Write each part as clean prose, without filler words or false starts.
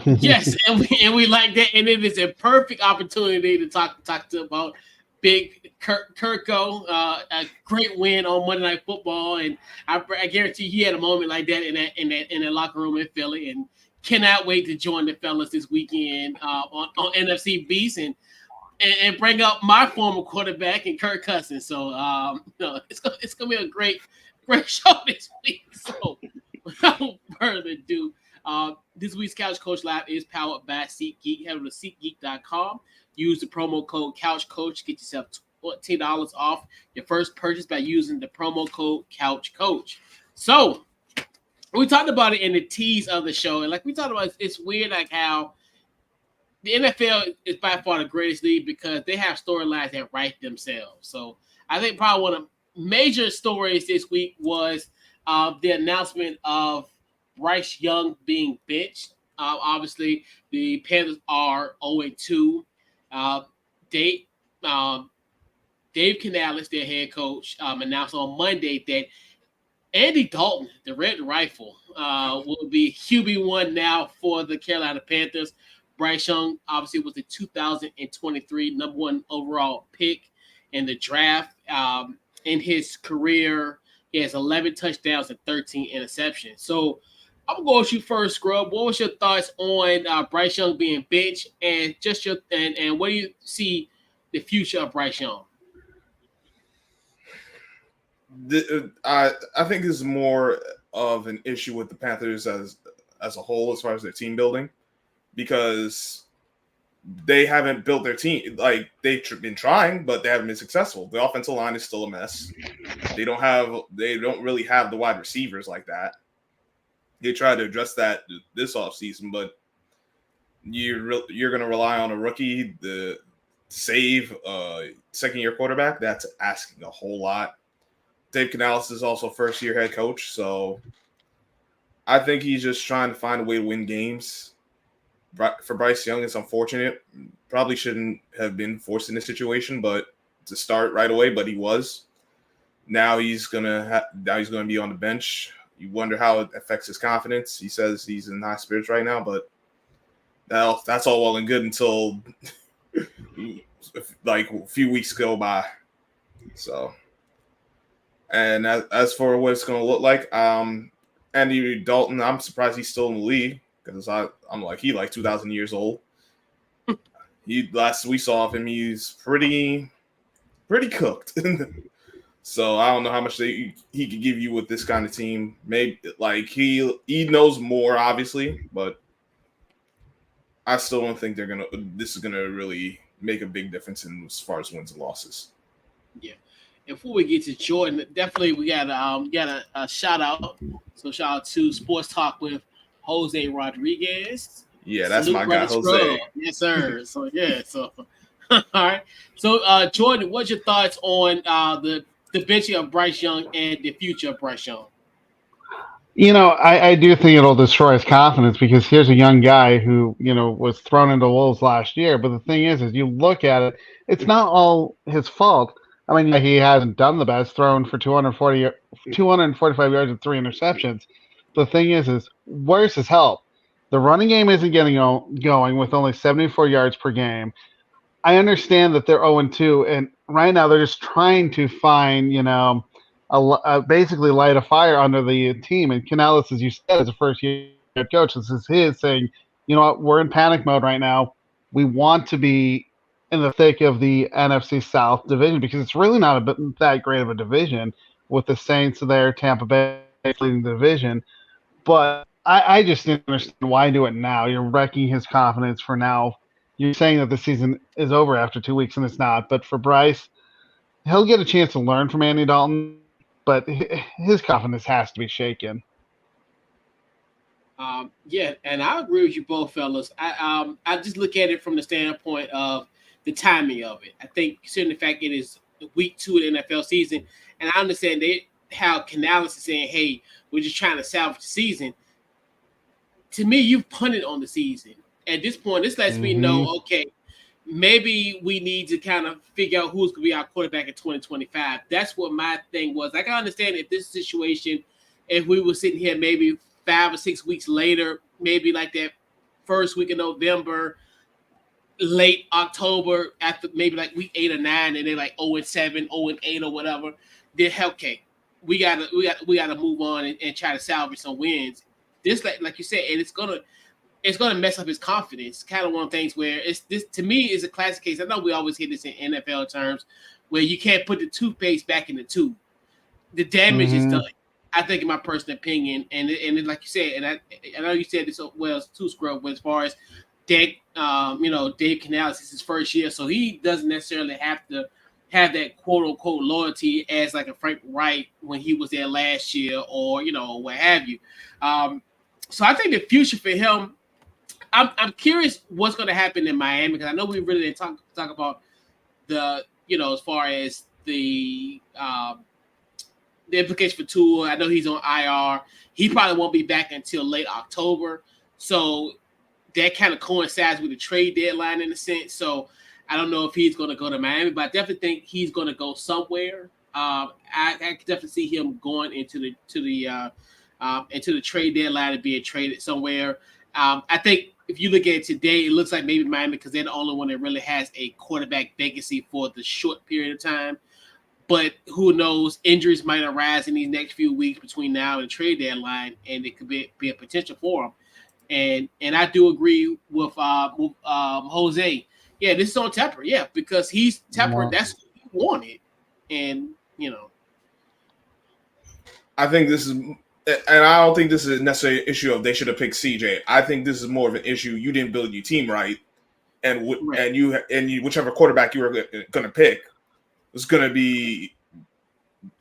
Yes, and we like that, and it is a perfect opportunity to talk to about Big Kirko, a great win on Monday Night Football, and I guarantee he had a moment like that in that locker room in Philly, and cannot wait to join the fellas this weekend on NFC Beast and bring up my former quarterback and Kirk Cousins. So it's gonna be a great show this week. So without further ado, this week's Couch Coach Live is powered by SeatGeek. Head over to SeatGeek.com. Use the promo code Couch Coach. Get yourself $14 off your first purchase by using the promo code Couch Coach. So we talked about it in the tease of the show, and like we talked about, it's weird like how the NFL is by far the greatest league because they have storylines that write themselves. So I think probably one of the major stories this week was the announcement of Bryce Young being benched. Obviously, the Panthers are 0-2. Uh, they, Dave Canales, their head coach, announced on Monday that Andy Dalton, the Red Rifle, will be QB1 now for the Carolina Panthers. Bryce Young obviously was the 2023 number one overall pick in the draft. In his career, he has 11 touchdowns and 13 interceptions. So I'm gonna go with you first, Scrub. What was your thoughts on Bryce Young being benched, and just and what do you see the future of Bryce Young? I think this is more of an issue with the Panthers as a whole as far as their team building, because they haven't built their team. Like, they've been trying, but they haven't been successful. The offensive line is still a mess. They don't really have the wide receivers like that. They tried to address that this offseason, but you're going to rely on a rookie to save a second-year quarterback. That's asking a whole lot. Dave Canales is also first-year head coach, so I think he's just trying to find a way to win games. For Bryce Young, it's unfortunate. Probably shouldn't have been forced in this situation, but to start right away. But he was. Now he's gonna be on the bench. You wonder how it affects his confidence. He says he's in high spirits right now, but that's all well and good until like a few weeks go by. So, and as for what it's going to look like, Andy Dalton, I'm surprised he's still in the league, because I'm like, he like 2,000 years old. Last we saw of him, he's pretty cooked. So I don't know how much he could give you with this kind of team. Maybe like he knows more, obviously, but I still don't think this is gonna really make a big difference in as far as wins and losses. Yeah. Before we get to Jordan, definitely we got a shout out. So shout out to Sports Talk with Jose Rodriguez. Yeah, that's my guy, Jose. Yes, sir. So yeah, so all right. So Jordan, what's your thoughts on the benching of Bryce Young and the future of Bryce Young? I do think it'll destroy his confidence, because here's a young guy who, was thrown into wolves last year. But the thing is you look at it, it's not all his fault. I mean, yeah, he hasn't done the best, thrown for 245 yards and 3 interceptions. The thing is where's his help? The running game isn't getting going with only 74 yards per game. I understand that they're 0-2, and right now they're just trying to find, basically light a fire under the team. And Canales, as you said, is a first-year coach. This is his saying, you know what, we're in panic mode right now. We want to be in the thick of the NFC South division, because it's really not that great of a division with the Saints there, Tampa Bay leading the division. But I just didn't understand why do it now. You're wrecking his confidence for now. You're saying that the season is over after 2 weeks, and it's not. But for Bryce, he'll get a chance to learn from Andy Dalton, but his confidence has to be shaken. Yeah, and I agree with you both, fellas. I just look at it from the standpoint of the timing of it. I think, considering the fact it is week 2 of the NFL season, and I understand how Canales is saying, "Hey, we're just trying to salvage the season." To me, you've punted on the season. At this point, this lets me know, okay, maybe we need to kind of figure out who's going to be our quarterback in 2025. That's what my thing was. I can understand if this situation, if we were sitting here maybe 5 or 6 weeks later, maybe like that first week of November, late October, after maybe like week 8 or 9, and they're like 0-7, 0-8 or whatever, then okay, we gotta move on and try to salvage some wins. This like you said, and it's gonna mess up his confidence. Kind of one of the things where this to me is a classic case. I know we always hear this in NFL terms, where you can't put the toothpaste back in the tube. The damage is done. I think, in my personal opinion, and like you said, and I know you said this well too, Scrub, but as far as Dave Canales is his first year, so he doesn't necessarily have to have that quote unquote loyalty as like a Frank Wright when he was there last year, or what have you. So I think the future for him, I'm curious what's going to happen in Miami, because I know we really didn't talk about the as far as the implication for Tua. I know he's on IR. He probably won't be back until late October. So that kind of coincides with the trade deadline in a sense. So I don't know if he's going to go to Miami, but I definitely think he's going to go somewhere. I can definitely see him going into the trade deadline and being traded somewhere. I think if you look at it today, it looks like maybe Miami, because they're the only one that really has a quarterback vacancy for the short period of time. But who knows? Injuries might arise in these next few weeks between now and the trade deadline, and it could be a potential for him. And I do agree with Jose. Yeah, this is on Tepper. Yeah, because he's Tepper. Yeah. That's what he wanted, and I think this is, and I don't think this is necessarily an issue of they should have picked CJ. I think this is more of an issue you didn't build your team right, and whichever quarterback you were going to pick was going to be,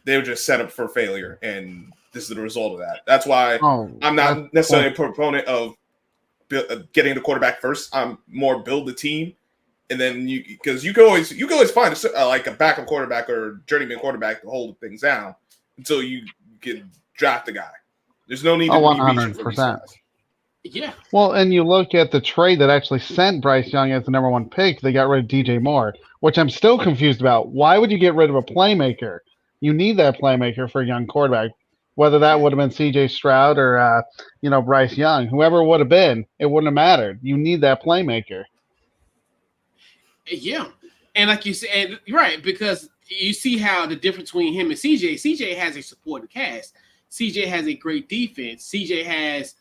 they were just set up for failure, and this is the result of that. That's why I'm not necessarily a proponent of getting the quarterback first. I'm more build the team, and then because you can always find like a backup quarterback or journeyman quarterback to hold things down until you can draft a guy. There's no need to be reaching for these guys. Yeah. Well, and you look at the trade that actually sent Bryce Young as the number 1 pick. They got rid of DJ Moore, which I'm still confused about. Why would you get rid of a playmaker? You need that playmaker for a young quarterback. Whether that would have been C.J. Stroud or Bryce Young, whoever it would have been, it wouldn't have mattered. You need that playmaker. Yeah, and like you said, right, because you see how the difference between him and CJ. CJ has a supporting cast. CJ has a great defense. CJ has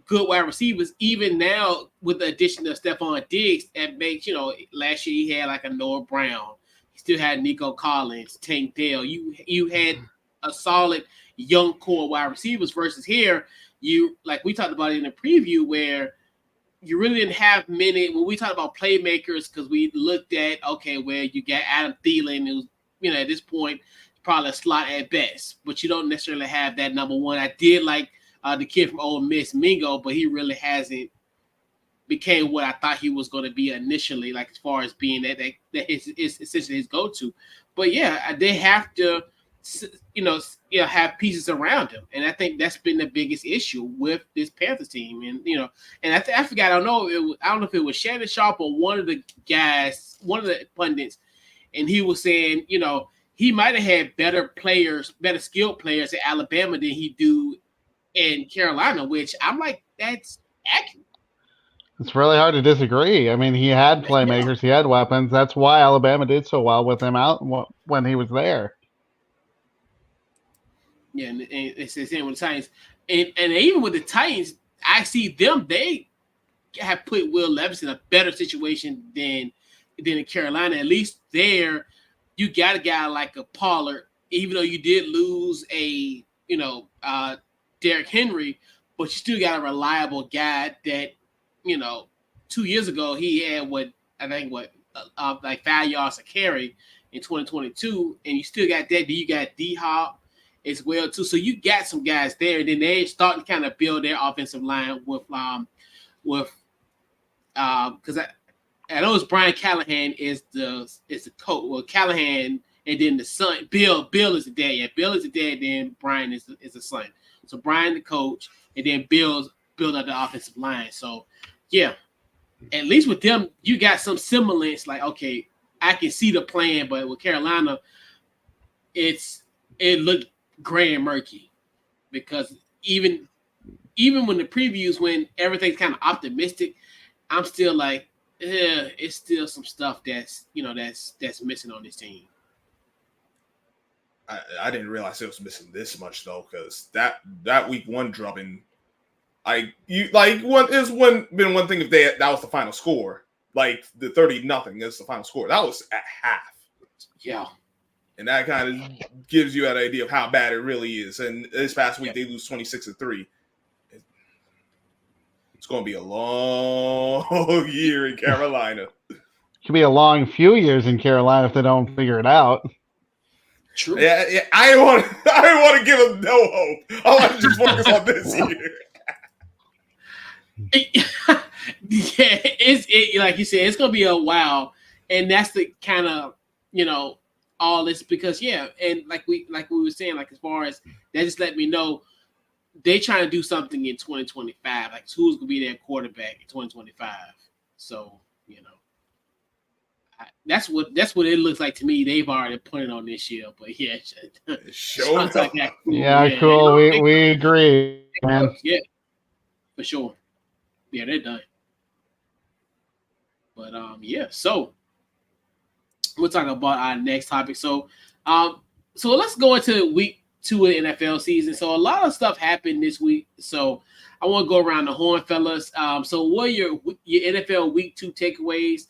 good wide receivers. Even now, with the addition of Stephon Diggs, that makes last year he had like a Noah Brown. He still had Nico Collins, Tank Dell. You had a solid young core wide receivers versus here. You, like we talked about in the preview, where you really didn't have many. When we talked about playmakers, because we looked at where you got Adam Thielen, who's at this point probably a slot at best, but you don't necessarily have that number one. I did like the kid from Ole Miss, Mingo, but he really hasn't became what I thought he was going to be initially, like as far as being that is essentially his go-to. But yeah, they have to have pieces around him, and I think that's been the biggest issue with this Panthers team. And and I forgot, I don't know if it was Shannon Sharp or one of the guys, one of the pundits, and he was saying he might have had better skilled players at Alabama than he do in Carolina, which I'm like, that's accurate. It's really hard to disagree. I mean, he had playmakers, he had weapons. That's why Alabama did so well with him out when he was there. Yeah, and it's the same with the Titans, and even with the Titans, I see them. They have put Will Levis in a better situation than in Carolina. At least there, you got a guy like a Pollard, even though you did lose a Derrick Henry, but you still got a reliable guy that 2 years ago he had like 5 yards a carry in 2022, and you still got that. You got D-Hop as well too. So you got some guys there, and then they starting to kind of build their offensive line with because I know it's Brian Callahan is the coach. Well, Callahan, and then the son Bill is the dad. Yeah, Bill is the dad. Then Brian is the son. So Brian the coach, and then build up the offensive line. So yeah, at least with them, you got some semblance. Like, okay, I can see the plan, but with Carolina, it looked gray and murky, because even when the previews, when everything's kind of optimistic, I'm still like, it's still some stuff that's that's missing on this team. I didn't realize it was missing this much though, because that week one drubbing, been one thing if that was the final score, like the 30-0 is the final score. That was at half. Yeah. And that kind of gives you an idea of how bad it really is. And this past week they lose 26-3. It's going to be a long year in Carolina. It could be a long few years in Carolina if they don't figure it out. True. Yeah. I didn't want to give them no hope. I want to just focus on this year. It's like you said, it's going to be a while, and that's the kind of all this because and like we were saying, like as far as that just let me know they trying to do something in 2025, like who's gonna be their quarterback in 2025. So that's what it looks like to me. They've already put it on this year, but sure. Cool. We agree, man. Yeah, for sure. Yeah, they're done. But so we'll talk about our next topic. So let's go into week 2 of the NFL season. So a lot of stuff happened this week. So I want to go around the horn, fellas. So what are your NFL week 2 takeaways?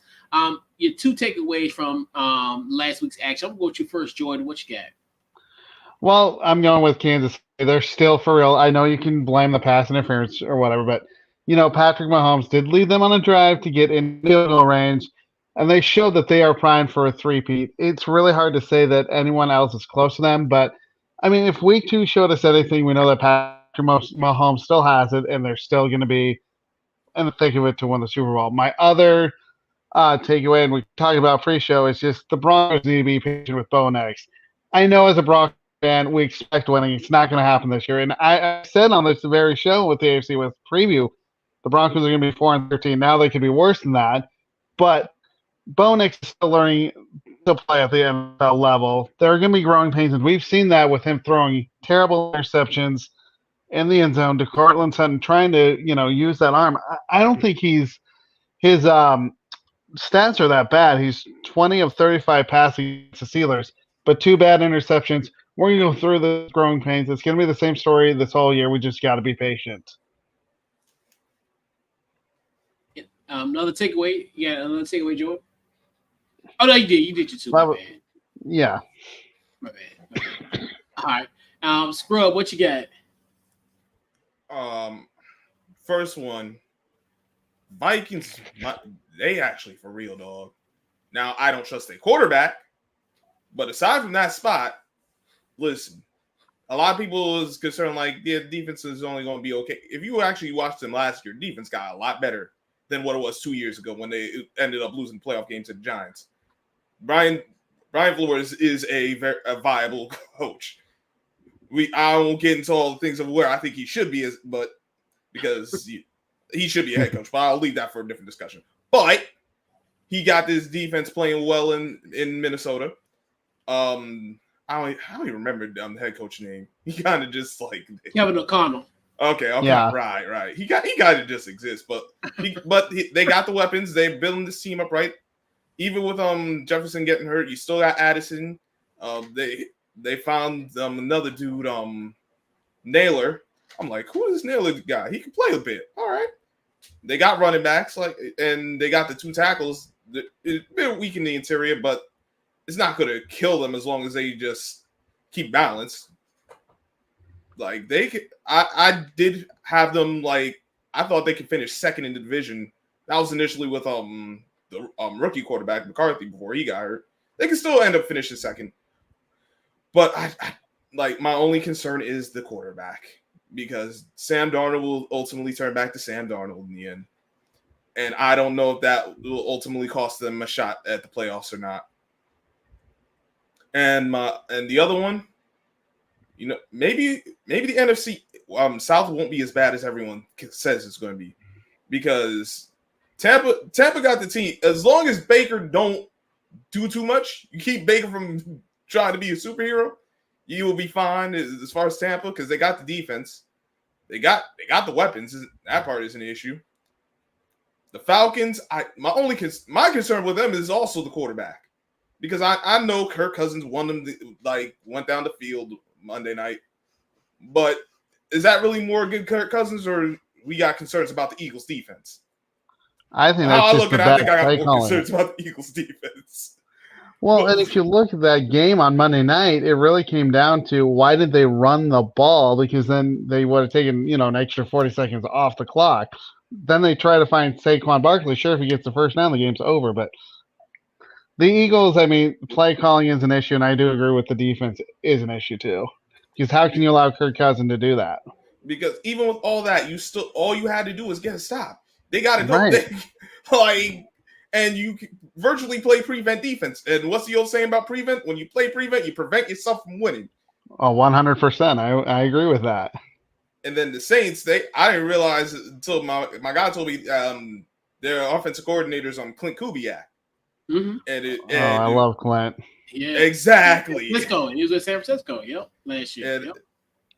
Your 2 takeaways from last week's action. I'm going to go with you first, Jordan. What you got? Well, I'm going with Kansas City. They're still for real. I know you can blame the pass interference or whatever, but Patrick Mahomes did lead them on a drive to get in field goal range. And they showed that they are primed for a three-peat. It's really hard to say that anyone else is close to them. But, I mean, if week 2 showed us anything, we know that Patrick Mahomes still has it, and they're still going to be in the thick of it to win the Super Bowl. My other takeaway, and we talked about pre-show, is just the Broncos need to be patient with Bo Nix. I know as a Broncos fan, we expect winning. It's not going to happen this year. And I said on this very show with the AFC with preview, the Broncos are going to be 4-13. Now they could be worse than that. But Bo Nix is still learning to play at the NFL level. There are going to be growing pains, and we've seen that with him throwing terrible interceptions in the end zone to Cortland Sutton, trying to use that arm. I don't think his stats are that bad. He's 20 of 35 passing to Steelers, but 2 bad interceptions. We're going to go through the growing pains. It's going to be the same story this whole year. We just got to be patient. Another takeaway. Yeah, another takeaway, Jordan. Oh no, you did. You did your 2. My bad. Yeah. My bad. All right. Scrub, what you got? First one. Vikings. They actually for real, dog. Now I don't trust their quarterback, but aside from that spot, listen. A lot of people is concerned like their defense is only going to be okay. If you actually watched them last year, defense got a lot better than what it was 2 years ago when they ended up losing playoff games to the Giants. Brian Flores is a viable coach. I won't get into all the things of where I think he should be, but because he should be a head coach. But I'll leave that for a different discussion. But he got this defense playing well in Minnesota. I don't even remember the head coach name. He kind of just like Kevin O'Connell. Okay, yeah. Right. He got to just exist, but they got the weapons. They're building this team up right. Even with Jefferson getting hurt, you still got Addison. They found another dude, Naylor. I'm like, who is this Naylor guy? He can play a bit. All right. They got running backs, and they got the 2 tackles. It's a bit weak in the interior, but it's not going to kill them as long as they just keep balance. Like I did have them I thought they could finish second in the division. That was initially with the rookie quarterback McCarthy before he got hurt. They can still end up finishing second, but I my only concern is the quarterback because Sam Darnold will ultimately turn back to Sam Darnold in the end, and I don't know if that will ultimately cost them a shot at the playoffs or not. And the other one. Maybe the NFC South won't be as bad as everyone says it's going to be, because Tampa got the team. As long as Baker don't do too much, you keep Baker from trying to be a superhero, you will be fine as far as Tampa because they got the defense, they got the weapons. That part isn't an issue. The Falcons, my concern with them is also the quarterback, because I know Kirk Cousins went down the field Monday night, but is that really more good Kirk Cousins, or we got concerns about the Eagles defense? I think How that's I just look the at it, I best think I got play more calling. concerns about the Eagles defense. Well, and if you look at that game on Monday night, it really came down to why did they run the ball? Because then they would have taken, an extra 40 seconds off the clock. Then they try to find Saquon Barkley. Sure, if he gets the first down, the game's over. But the Eagles, play calling is an issue, and I do agree with the defense is an issue too. Because how can you allow Kirk Cousins to do that? Because even with all that, all you had to do was get a stop. They got to go. Right. And you virtually play prevent defense. And what's the old saying about prevent? When you play prevent, you prevent yourself from winning. Oh, 100%. I agree with that. And then the Saints, I didn't realize until my guy told me their offensive coordinators on Clint Kubiak. Mm-hmm. I love Clint. Yeah, exactly. Let's go. He was with San Francisco. Yep, last year.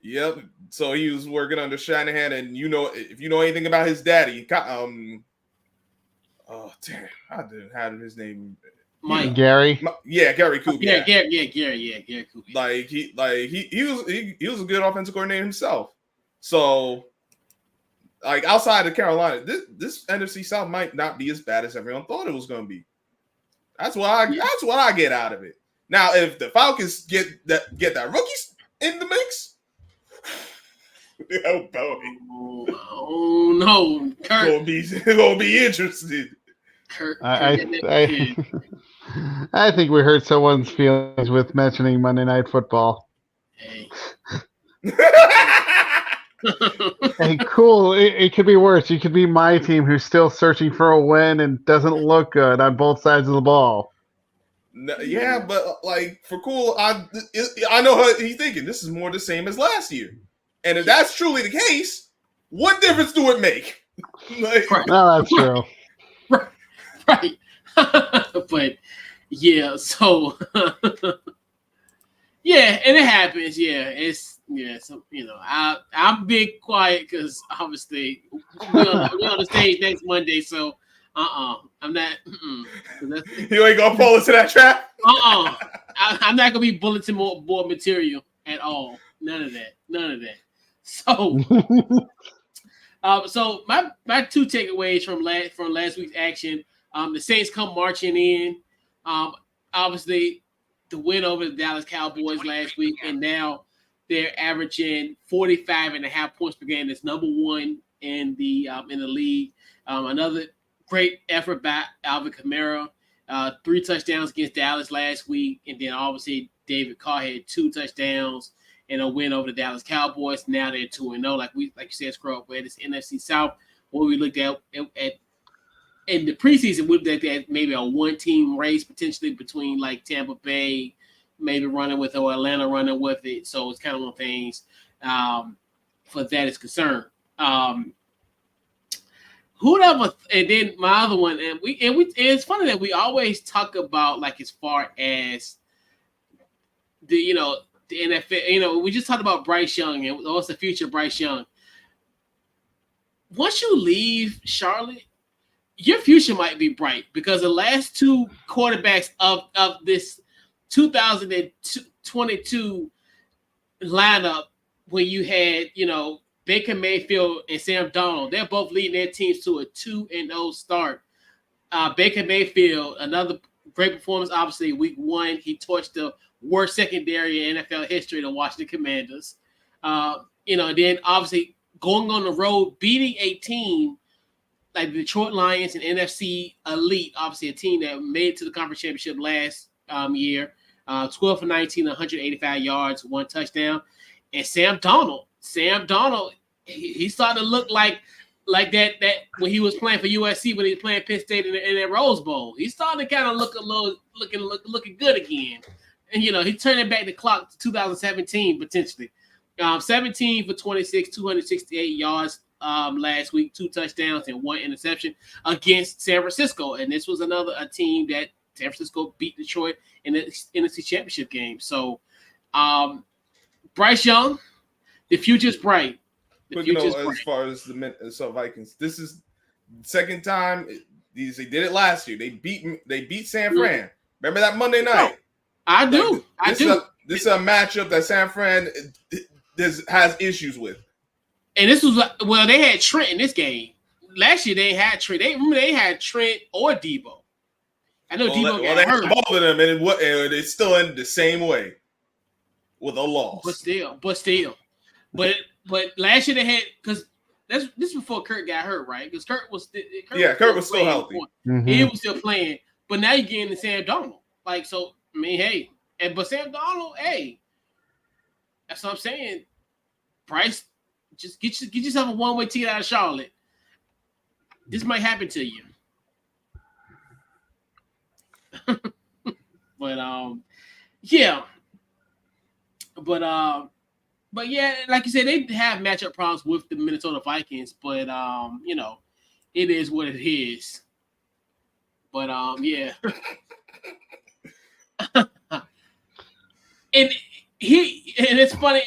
Yep. So he was working under Shanahan, and if you know anything about his daddy, oh damn, I didn't have his name. Mike. Gary. Gary Kubiak. Gary Kubiak. He was a good offensive coordinator himself. So, outside of Carolina, this NFC South might not be as bad as everyone thought it was going to be. That's what I get out of it. Now, if the Falcons get that rookies in the mix, oh boy, oh no, Kirk gonna be interested. Kirk, I think we hurt someone's feelings with mentioning Monday Night Football. Hey. Hey, cool. It could be worse. You could be my team who's still searching for a win and doesn't look good on both sides of the ball. No, yeah, but for cool, I know how he's thinking. This is more the same as last year, and if that's truly the case, what difference do it make? No, that's true. Right. But yeah, so yeah, and it happens. Yeah, so I'm being quiet because obviously we're on the stage next Monday. So I'm not. You ain't gonna fall into that trap. I'm not gonna be bulletin board material at all. None of that. So, so my two takeaways from last week's action. The Saints come marching in. Obviously, the win over the Dallas Cowboys last week, and now they're averaging 45.5 points per game. That's number one in the league. Another great effort by Alvin Kamara. 3 touchdowns against Dallas last week, and then obviously David Carr had 2 touchdowns and a win over the Dallas Cowboys. Now they're 2-0. Like you said, Scrub, where this NFC South, what we looked at in the preseason, we looked at maybe a 1-team race potentially between Tampa Bay, maybe running with it, or Atlanta running with it. So it's kind of one of things for that is concerned. Whoever, and then my other one, and it's funny that we always talk about as far as the NFL. We just talked about Bryce Young and what's the future of Bryce Young. Once you leave Charlotte, your future might be bright because the last 2 quarterbacks of this 2022 lineup, when you had Baker Mayfield and Sam Darnold, they're both leading their teams to a 2-0 start. Baker Mayfield, another great performance, obviously, week 1. He torched the worst secondary in NFL history, the Washington Commanders. Then obviously going on the road, beating a team like the Detroit Lions and NFC Elite, obviously a team that made it to the conference championship last year. 12 for 19, 185 yards, 1 touchdown. And Sam Darnold, he's starting to look like that when he was playing for USC, when he was playing Penn State in that Rose Bowl. He's starting to kind of look a little looking good again. And he's turning back the clock to 2017 potentially. 17 for 26, 268 yards last week, 2 touchdowns and 1 interception against San Francisco. And this was a team that San Francisco beat Detroit in the NFC Championship game. So Bryce Young, the future's bright. But as far as the Minnesota Vikings, this is Second time, they did it last year. They beat San Fran. Remember that Monday night? I do. This is a matchup that San Fran has issues with. And this was they had Trent in this game. Last year they had Trent. They had Trent or Debo. I know Debo got hurt. Both of them, and it still ended the same way with a loss. But last year they had because this was before Kurt got hurt, right? Because Kurt was still healthy. Mm-hmm. He was still playing, but now you're getting to Sam Darnold. Like so, I mean, hey, but Sam Darnold, hey, that's what I'm saying. Bryce, just get yourself a one-way ticket out of Charlotte. This might happen to you. But yeah. But yeah, like you said, they have matchup problems with the Minnesota Vikings, but it is what it is. But yeah. and it's funny.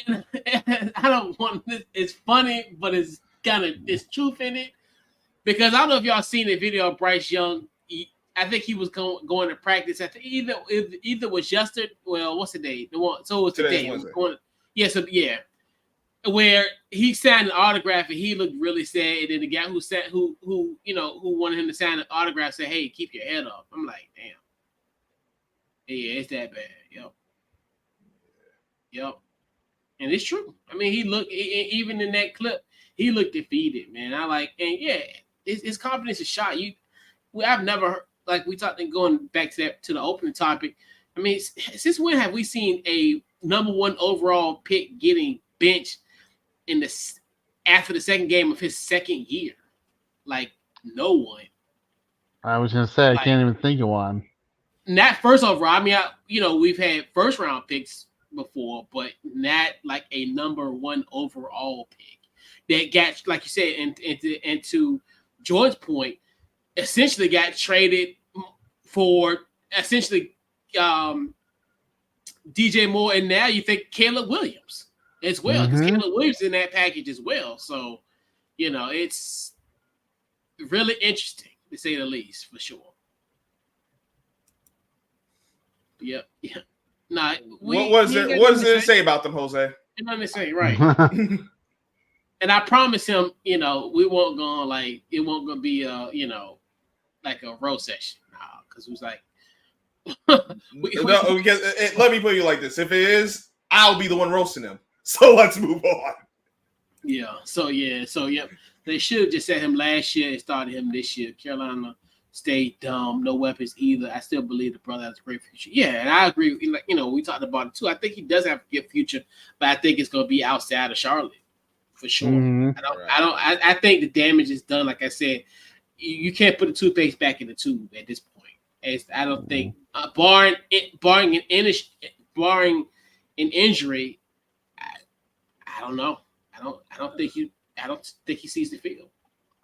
I don't want this. It's funny, but it's truth in it. Because I don't know if y'all seen the video of Bryce Young. I think he was going to practice. I think either was yesterday. Well, what's the day? The one. So it was today. Yeah. Where he signed an autograph and he looked really sad. And then the guy who wanted him to sign an autograph said, "Hey, keep your head up." I'm like, damn. Yeah, it's that bad. Yep. And it's true. I mean, he looked even in that clip. He looked defeated, man. His confidence is shot. I've never heard, like we talked and going back to the opening topic. I mean, since when have we seen a number one overall pick getting benched after the second game of his second year? Like no one. I was gonna say I can't even think of one. Not first overall. I mean, we've had first round picks before, but not like a number one overall pick that got, like you said, and to George's point, essentially got traded for essentially DJ Moore, and now you think Caleb Williams as well, because Caleb Williams is in that package as well. So, it's really interesting to say the least, for sure. Yep. Nah, what does it say about them, Jose? Nothing to say, right? And I promise him, we won't go on like it won't gonna be like a roast session, because it was like. Let me put you like this: if it is, I'll be the one roasting him. So let's move on. Yeah. So they should have just said him last year and started him this year. Carolina stayed dumb, no weapons either. I still believe the brother has a great future. Yeah, and I agree. Like we talked about it too. I think he does have a good future, but I think it's gonna be outside of Charlotte for sure. Mm-hmm. I think the damage is done. Like I said, you can't put the toothpaste back in the tube at this point. I don't think, barring an injury, I don't know. I don't think he sees the field.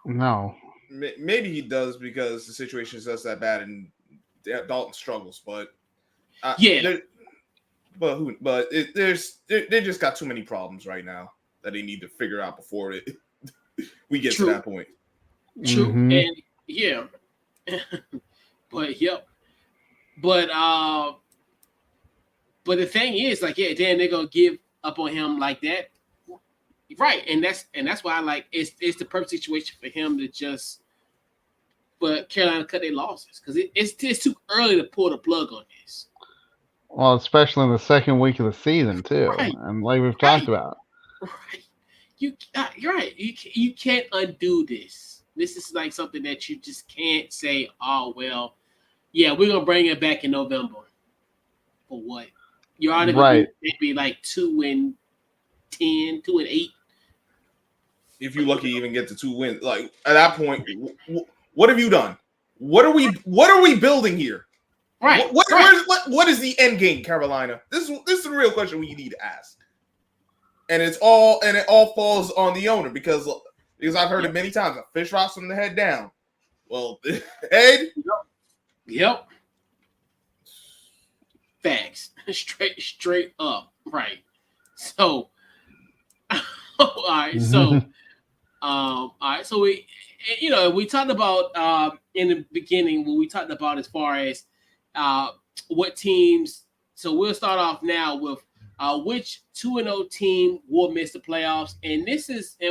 No. Maybe he does because the situation is just that bad and Dalton struggles. But they just got too many problems right now that they need to figure out before we get to that point. True, and yeah, but yep, but the thing is, like, yeah, then they're gonna give up on him like that, right? And that's why I like it's the perfect situation for him to just, but Carolina cut their losses because it's too early to pull the plug on this. Well, especially in the second week of the season too, right. And like we've talked about, right? You're right. You can't undo this. This is like something that you just can't say, oh, well, yeah, we're going to bring it back in November. For what? You're already going to maybe like 2-10, 2-8. If you're lucky, even get to 2 wins. Like, at that point, what have you done? What are we building here? Right. What is the end game, Carolina? This is the real question we need to ask. And it all falls on the owner because I've heard it many times. A fish rots from the head down. Well, Ed. Yep. Facts. Straight up. Right. So, all right. So, all right. So we talked about in the beginning when we talked about as far as what teams. So we'll start off now with which 2-0 team will miss the playoffs, and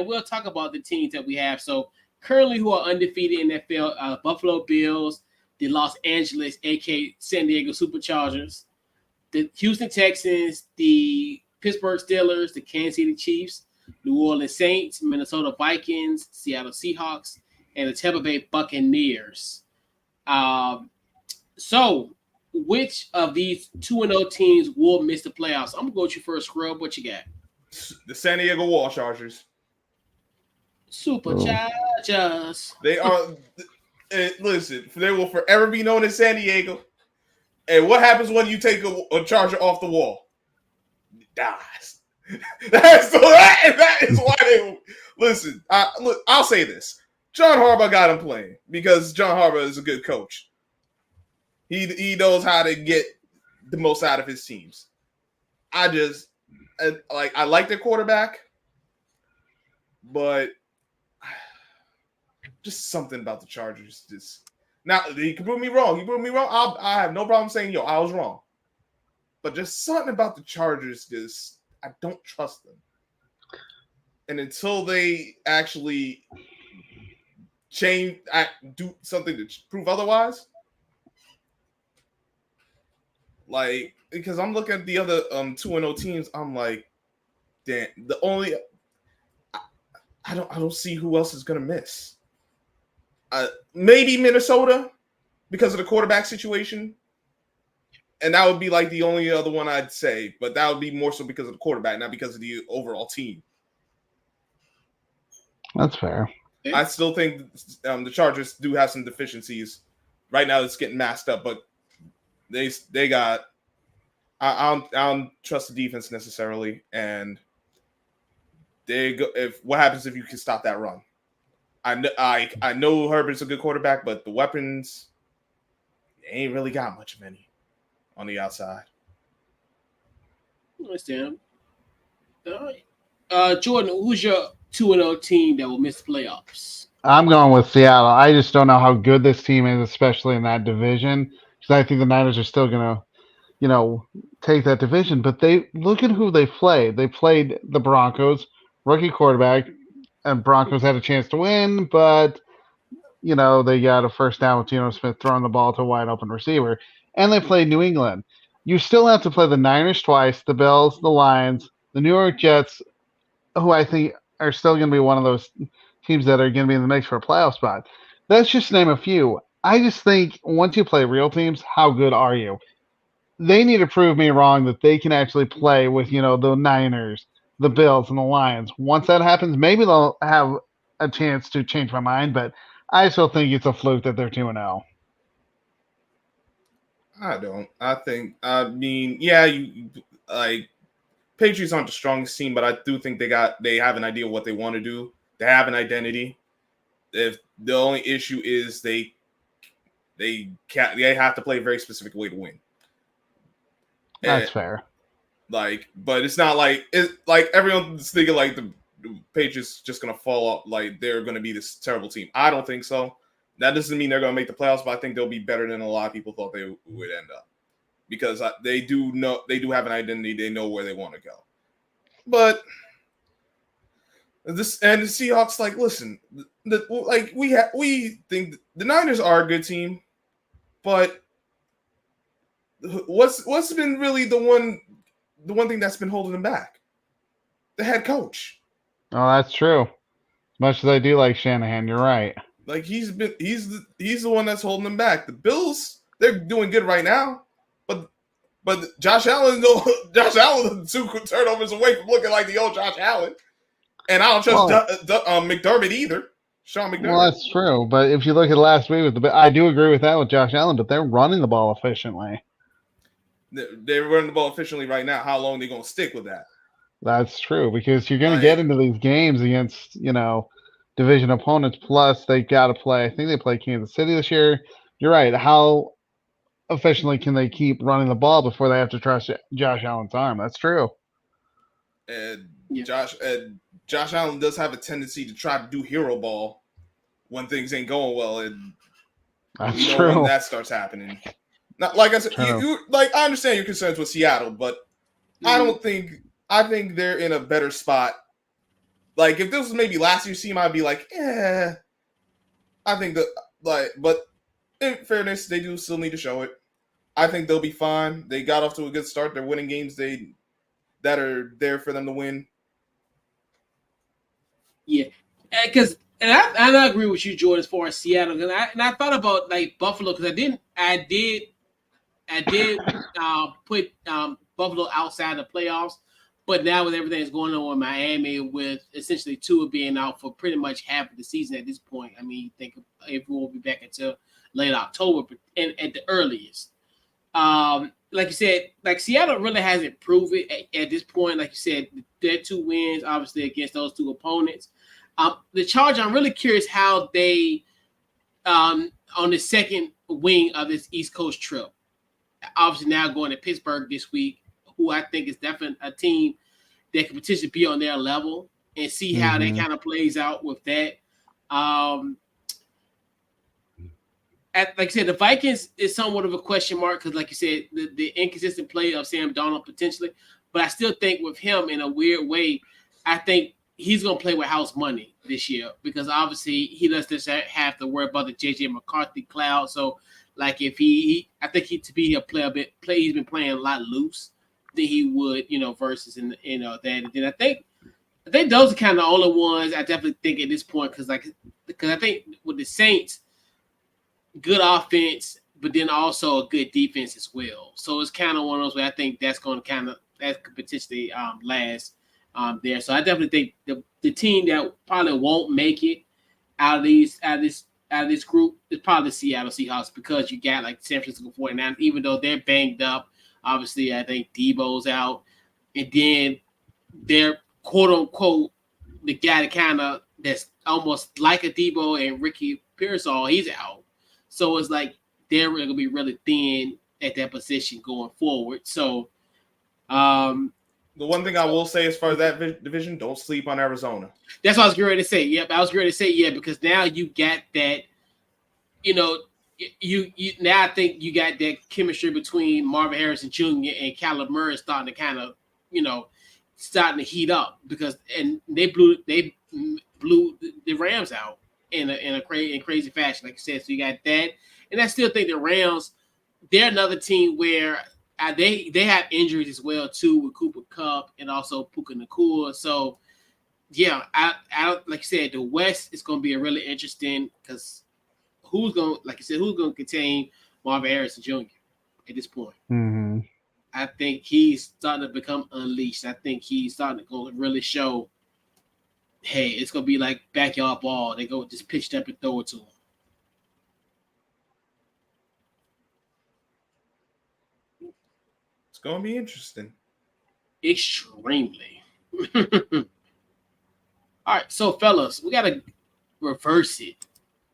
we'll talk about the teams that we have. So currently, who are undefeated in the NFL: Buffalo Bills, the Los Angeles, aka San Diego Superchargers, the Houston Texans, the Pittsburgh Steelers, the Kansas City Chiefs, New Orleans Saints, Minnesota Vikings, Seattle Seahawks, and the Tampa Bay Buccaneers. So, which of these 2-0 teams will miss the playoffs? I'm going to go with you first, Scrub. What you got? The San Diego Wall Chargers. Superchargers. They are. Listen, they will forever be known as San Diego. And what happens when you take a Charger off the wall? It dies. That is why they listen. I'll say this: John Harbaugh got him playing because John Harbaugh is a good coach. He knows how to get the most out of his teams. I like their quarterback, but just something about the Chargers. Now he can prove me wrong. I have no problem saying, I was wrong. But just something about the Chargers, I don't trust them. And until they actually do something to prove otherwise, because I'm looking at the other 2-0 teams, I'm like, damn, I don't see who else is gonna miss. Maybe Minnesota because of the quarterback situation. And that would be like the only other one I'd say, but that would be more so because of the quarterback, not because of the overall team. That's fair. I still think the Chargers do have some deficiencies. Right now it's getting masked up, but they got I don't trust the defense necessarily, and what happens if you can stop that run? I know Herbert's a good quarterback, but the weapons, they ain't really got much of any on the outside. I understand. All right. Jordan, who's your 2-0 team that will miss the playoffs? I'm going with Seattle. I just don't know how good this team is, especially in that division, because I think the Niners are still going to, take that division. But they look at who they played. They played the Broncos, rookie quarterback, and Broncos had a chance to win, but they got a first down with Geno Smith throwing the ball to a wide open receiver, and they played New England. You still have to play the Niners twice, the Bills, the Lions, the New York Jets, who I think are still going to be one of those teams that are going to be in the mix for a playoff spot. Let's just name a few. I just think once you play real teams, how good are you? They need to prove me wrong that they can actually play with, the Niners, the Bills, and the Lions. Once that happens, maybe they'll have a chance to change my mind, but I still think it's a fluke that they're 2-0. I don't. Patriots aren't the strongest team, but I do think they have an idea of what they want to do. They have an identity. If the only issue is they have to play a very specific way to win. That's fair. But it's not like everyone's thinking like the Patriots just gonna fall off, like they're gonna be this terrible team. I don't think so. That doesn't mean they're gonna make the playoffs, but I think they'll be better than a lot of people thought they would end up, because they do have an identity. They know where they want to go. But the Seahawks, listen, we think the Niners are a good team, but what's been really the one thing that's been holding them back? The head coach. Oh, that's true. As much as I do like Shanahan, you're right. He's the one that's holding them back. The Bills, they're doing good right now, but Josh Allen 2 turnovers away from looking like the old Josh Allen, and I don't trust McDermott either. Sean McDermott. Well, that's true, but if you look at last week I do agree with that with Josh Allen, but they're running the ball efficiently. They're running the ball efficiently right now. How long are they going to stick with that? That's true, because you're going to get into these games against, division opponents. Plus, they got to play. I think they play Kansas City this year. You're right. How efficiently can they keep running the ball before they have to trust Josh Allen's arm? That's true. And Josh Allen does have a tendency to try to do hero ball when things ain't going well, and That's you know true. when that starts happening. Not like I said, you like I understand your concerns with Seattle, but I think they're in a better spot. Like if this was maybe last year's team, I'd be like, yeah. I think that but in fairness, they do still need to show it. I think they'll be fine. They got off to a good start. They're winning games that are there for them to win. Yeah, because I agree with you, Jordan, as far as Seattle. And I thought about like Buffalo because I did put Buffalo outside the playoffs, but now with everything that's going on with Miami, with essentially Tua being out for pretty much half of the season at this point, I mean, think if we won't be back until late October, and at the earliest. Like you said, like Seattle really hasn't proved it at this point. Like you said, their 2 wins, obviously against those 2 opponents. The Chargers, I'm really curious how they, on the second wing of this East Coast trip, obviously now going to Pittsburgh this week, who I think is definitely a team that could potentially be on their level, and see how that kind of plays out with that. Like I said, the Vikings is somewhat of a question mark because, like you said, the inconsistent play of Sam Darnold potentially. But I still think with him, in a weird way, I think he's going to play with house money this year because obviously he doesn't have to worry about the J.J. McCarthy cloud. So, like if I think to be a player, he's been playing a lot loose than he would, versus that. And then I think those are kind of the only ones I definitely think at this point because I think with the Saints, good offense, but then also a good defense as well. So it's kind of one of those where I think that could potentially last there. So I definitely think the team that probably won't make it out of this group is probably the Seattle Seahawks because you got like San Francisco 49ers, even though they're banged up. Obviously, I think Debo's out, and then they're quote unquote the guy that's almost like a Debo and Ricky Pearsall, he's out. So it's like they're going to be really thin at that position going forward. So, the one thing I will say as far as that division, don't sleep on Arizona. That's what I was going to say. Yep, I was going to say because now you got that. You now I think you got that chemistry between Marvin Harrison Jr. and Kyler Murray starting to kind of starting to heat up because they blew the Rams out in a crazy fashion, like I said. So you got that, and I still think the Rams, they're another team where they have injuries as well too with Cooper Kupp and also Puka Nacua. So yeah, I like I said, the West is going to be a really interesting because who's going to contain Marvin Harrison Jr. at this point? Mm-hmm. I think he's starting to become unleashed. I think he's starting to go really show, hey, it's going to be like backyard ball. They go just pitch up and throw it to him. It's going to be interesting. Extremely. All right, so fellas, we got to reverse it.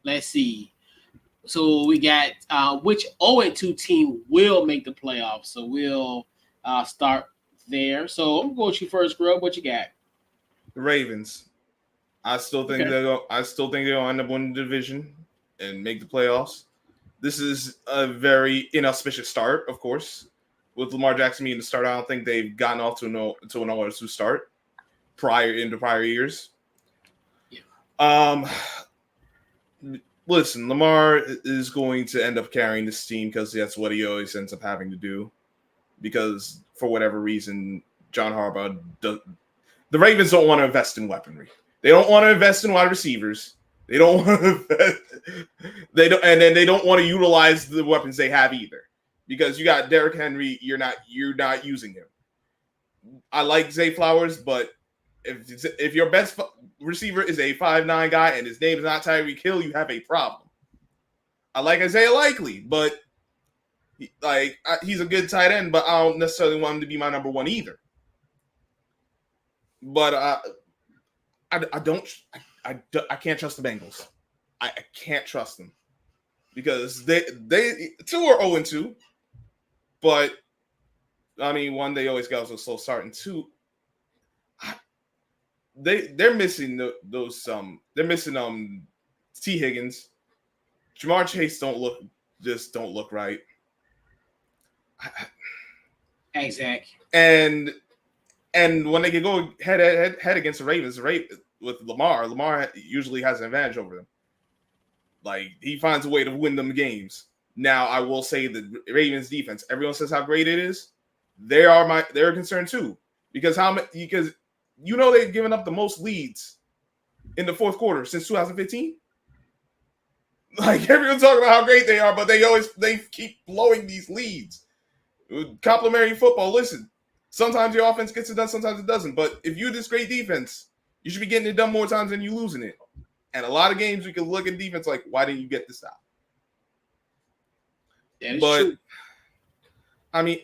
Let's see. So we got which 0-2 team will make the playoffs. So we'll start there. So I'm going to go with you first, Grub. What you got? The Ravens. I still think they'll end up winning the division and make the playoffs. This is a very inauspicious start, of course. With Lamar Jackson being the starter, I don't think they've gotten off to an 0-2 start prior years. Yeah. Listen, Lamar is going to end up carrying this team because that's what he always ends up having to do. Because for whatever reason, John Harbaugh, the Ravens don't want to invest in weaponry. They don't want to invest in wide receivers. They don't want to. And then they don't want to utilize the weapons they have either. Because you got Derrick Henry, you're not using him. I like Zay Flowers, but if your best receiver is a 5'9" guy and his name is not Tyreek Hill, you have a problem. I like Isaiah Likely, but he's a good tight end, but I don't necessarily want him to be my number one either. But I can't trust the Bengals. I can't trust them because they 2 are 0-2, but I mean, one, they always got a slow start, and 2, they're missing they're missing T. Higgins, Jamar Chase don't look right. Exactly. And when they can go head against the Ravens, with Lamar usually has an advantage over them. Like, he finds a way to win them games. Now, I will say the Ravens defense, everyone says how great it is. They're a concern too. Because they've given up the most leads in the fourth quarter since 2015. Like, everyone's talking about how great they are, but they keep blowing these leads. Complimentary football, listen. Sometimes your offense gets it done, sometimes it doesn't. But if you're this great defense, you should be getting it done more times than you losing it. And a lot of games we can look at defense like, why didn't you get this out? But true. I mean,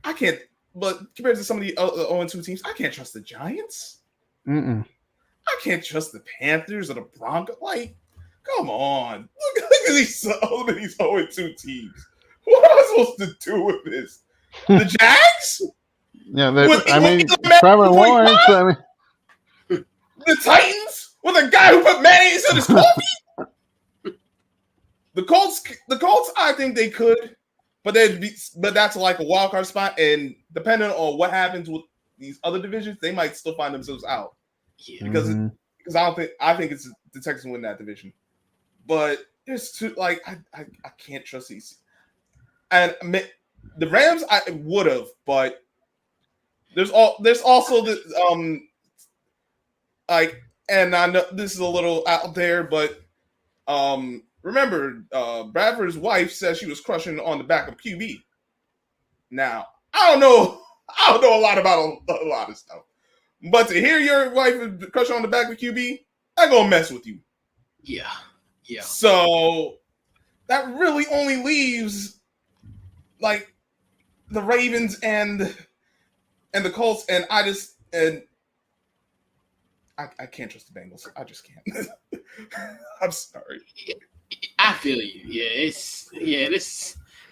I can't. But compared to some of the 0-2 teams, I can't trust the Giants. Mm-mm. I can't trust the Panthers or the Broncos. Like, come on, look at these 0-2 teams. What am I supposed to do with this? The Jags? Yeah, Trevor Lawrence. The Titans with a guy who put mayonnaise in his coffee. The Colts, I think they could, but that's like a wild card spot, and depending on what happens with these other divisions, they might still find themselves out. Yeah. Because I think it's the Texans win that division, but there's two, like, I can't trust these, and the Rams I would have, but there's also the like, and I know this is a little out there, but remember, Bradford's wife says she was crushing on the back of QB. Now, I don't know a lot about a lot of stuff, but to hear your wife crush on the back of QB, I'm gonna mess with you. Yeah. So that really only leaves like the Ravens and the Colts, and I can't trust the Bengals. I just can't. I'm sorry. I feel you. Yeah, this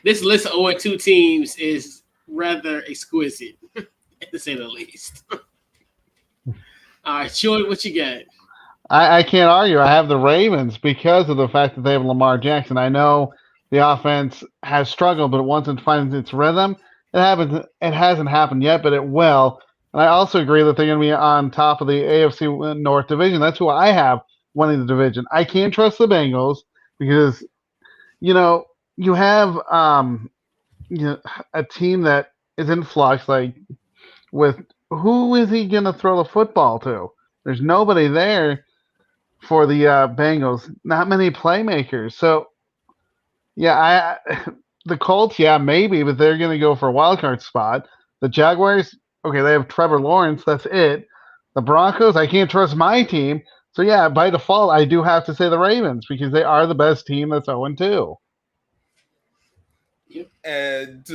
list of 0-2 teams is rather exquisite, to say the least. All right, Short, what you got? I can't argue. I have the Ravens because of the fact that they have Lamar Jackson. I know the offense has struggled, but once it finds its rhythm, it happens. It hasn't happened yet, but it will. And I also agree that they're going to be on top of the AFC North division. That's who I have winning the division. I can't trust the Bengals because, you have a team that is in flux. Like, with who is he going to throw the football to? There's nobody there for the Bengals. Not many playmakers. So, yeah, the Colts, yeah, maybe, but they're going to go for a wild card spot. The Jaguars, okay, they have Trevor Lawrence. That's it. The Broncos, I can't trust my team. So, yeah, by default, I do have to say the Ravens because they are the best team that's 0-2. And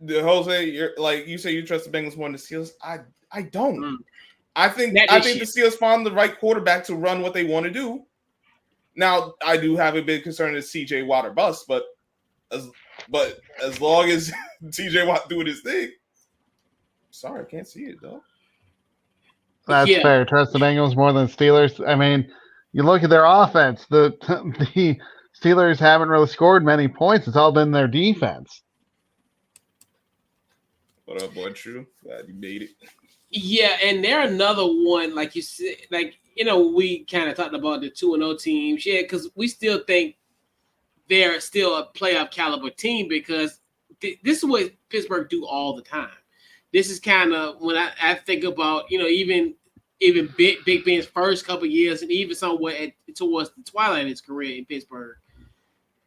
Jose, you're like, you say you trust the Bengals more than the Steelers. I don't. I think the Steelers found the right quarterback to run what they want to do. Now, I do have a big concern is CJ Watt or bust, but as long as TJ Watt doing his thing, sorry, I can't see it though. That's fair. Trust the Bengals more than Steelers. I mean, you look at their offense. The Steelers haven't really scored many points. It's all been their defense. What up, boy? True. Glad you made it. Yeah, and they're another one, like you said, we kind of talked about the 2-0 teams. Yeah, because we still think they're still a playoff caliber team because this is what Pittsburgh do all the time. This is kind of when I think about, even Big Ben's first couple of years and even somewhat towards the twilight of his career in Pittsburgh,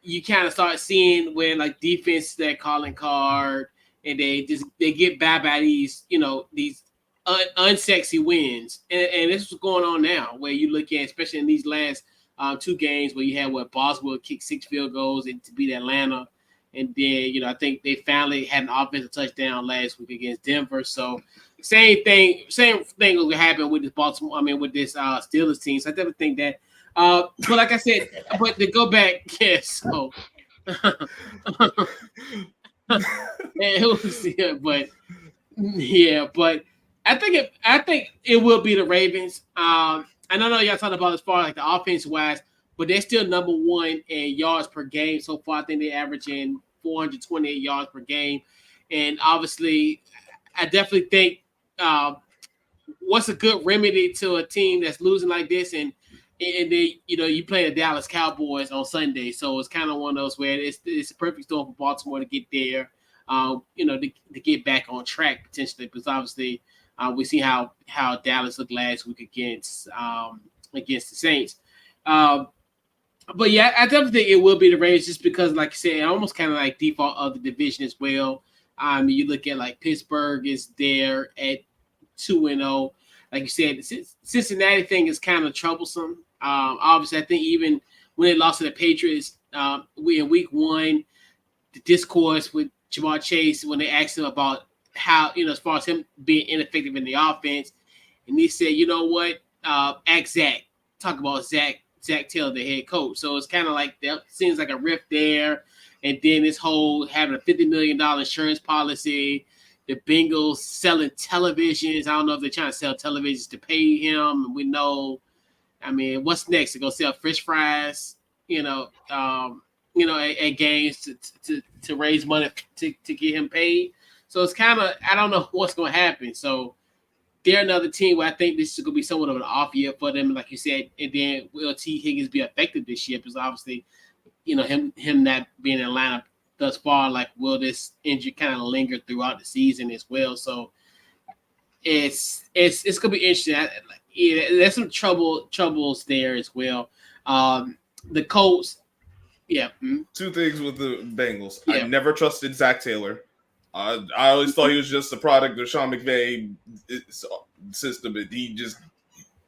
you kind of start seeing where like defense that calling card and they get by these, these unsexy wins. And this is going on now where you look at, especially in these last two games where you had Boswell kicked 6 field goals and to beat Atlanta. And then, I think they finally had an offensive touchdown last week against Denver. So same thing will happen with this Steelers team. So I definitely think that. But like I said, but to go back, so but I think it will be the Ravens. And I know y'all talking about as far as like the offense wise, but they're still number one in yards per game so far. I think they're averaging 428 yards per game, and obviously, I definitely think what's a good remedy to a team that's losing like this, and then you play the Dallas Cowboys on Sunday, so it's kind of one of those where it's a perfect storm for Baltimore to get there, to get back on track potentially, because obviously we see how Dallas looked last week against the Saints. But yeah, I definitely think it will be the Ravens just because, like I said, almost kind of like default of the division as well. You look at like Pittsburgh is there at 2-0. Like you said, the Cincinnati thing is kind of troublesome. Obviously, I think even when they lost to the Patriots, we in week 1, the discourse with Ja'Marr Chase when they asked him about how, as far as him being ineffective in the offense, and he said, you know what, ask Zach. Talk about Zach Taylor, the head coach. So it's kind of like that seems like a rift there. And then this whole having a $50 million insurance policy, the Bengals selling televisions. I don't know if they're trying to sell televisions to pay him. We know, I mean, what's next? They're gonna sell French fries, at games to raise money to get him paid. So it's kind of, I don't know what's going to happen. So they're another team where I think this is going to be somewhat of an off year for them, like you said. And then will T. Higgins be effective this year? Because obviously, him not being in the lineup thus far, like, will this injury kind of linger throughout the season as well? So it's going to be interesting. There's some troubles there as well. The Colts, yeah. Two things with the Bengals. Yeah. I never trusted Zach Taylor. I always thought he was just a product of Sean McVay system. He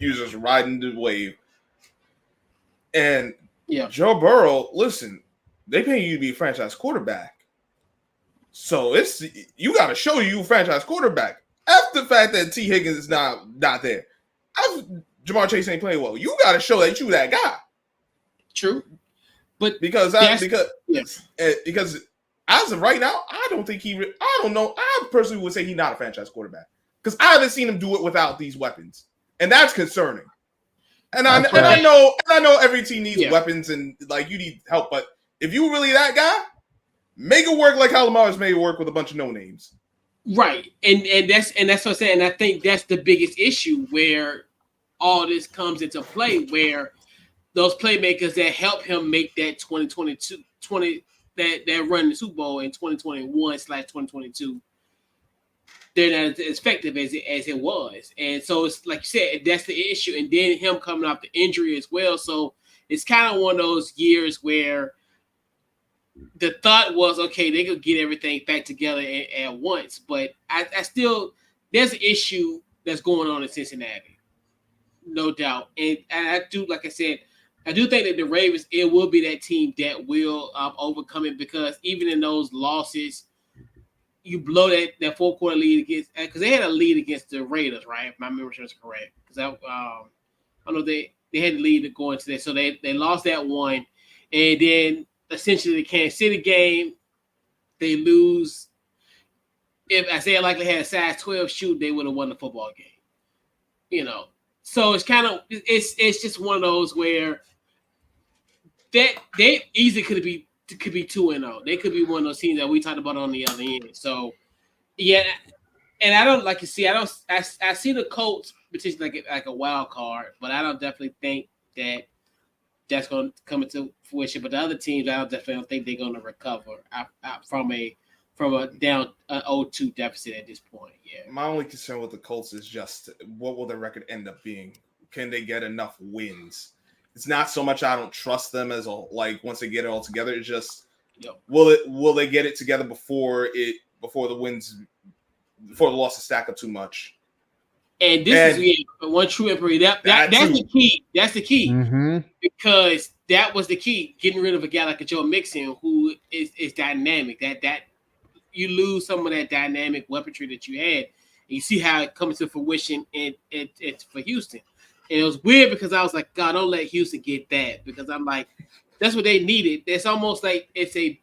was just riding the wave. And Joe Burrow, listen, they pay you to be a franchise quarterback. So you got to show you a franchise quarterback. After the fact that T. Higgins is not there, Ja'Marr Chase ain't playing well. You got to show that you that guy. True, but because as of right now, I don't think I don't know. I personally would say he's not a franchise quarterback because I haven't seen him do it without these weapons, and that's concerning. And I know every team needs weapons and like you need help, but if you really that guy, make it work like how Lamar's made it work with a bunch of no names. Right, and that's what I'm saying. And I think that's the biggest issue where all this comes into play, where those playmakers that help him make that 2022 that run the Super Bowl in 2021/2022, they're not as effective as it was. And so it's like you said, that's the issue. And then him coming off the injury as well. So it's kind of one of those years where the thought was, okay, they could get everything back together at once. But I still, there's an issue that's going on in Cincinnati, no doubt. And I do, like I said, I do think that the Ravens, it will be that team that will overcome it because even in those losses, you blow that fourth quarter lead against, because they had a lead against the Raiders, right? If my memory is correct. Because I know they had the lead to go into that. So they lost that one. And then essentially the Kansas City game, they lose. If Isaiah likely had a size 12 shoe, they would have won the football game. So it's kind of, it's just one of those where that they easily could be 2-0. They could be one of those teams that we talked about on the other end. So yeah, and I don't like to see. I see the Colts potentially like a wild card, but I don't definitely think that's going to come into fruition. But the other teams, I don't think they're going to recover from a down 0-2 deficit at this point. Yeah. My only concern with the Colts is just what will their record end up being? Can they get enough wins? It's not so much I don't trust them as once they get it all together. It's just will they get it together before the losses stack up too much? And this is one true inquiry. That's the key. That's the key because that was the key. Getting rid of a guy like a Joe Mixon who is dynamic. That you lose some of that dynamic weaponry that you had, and you see how it comes to fruition. It's for Houston. And it was weird because I was like, God, don't let Houston get that. Because I'm like, that's what they needed. It's almost like it's a,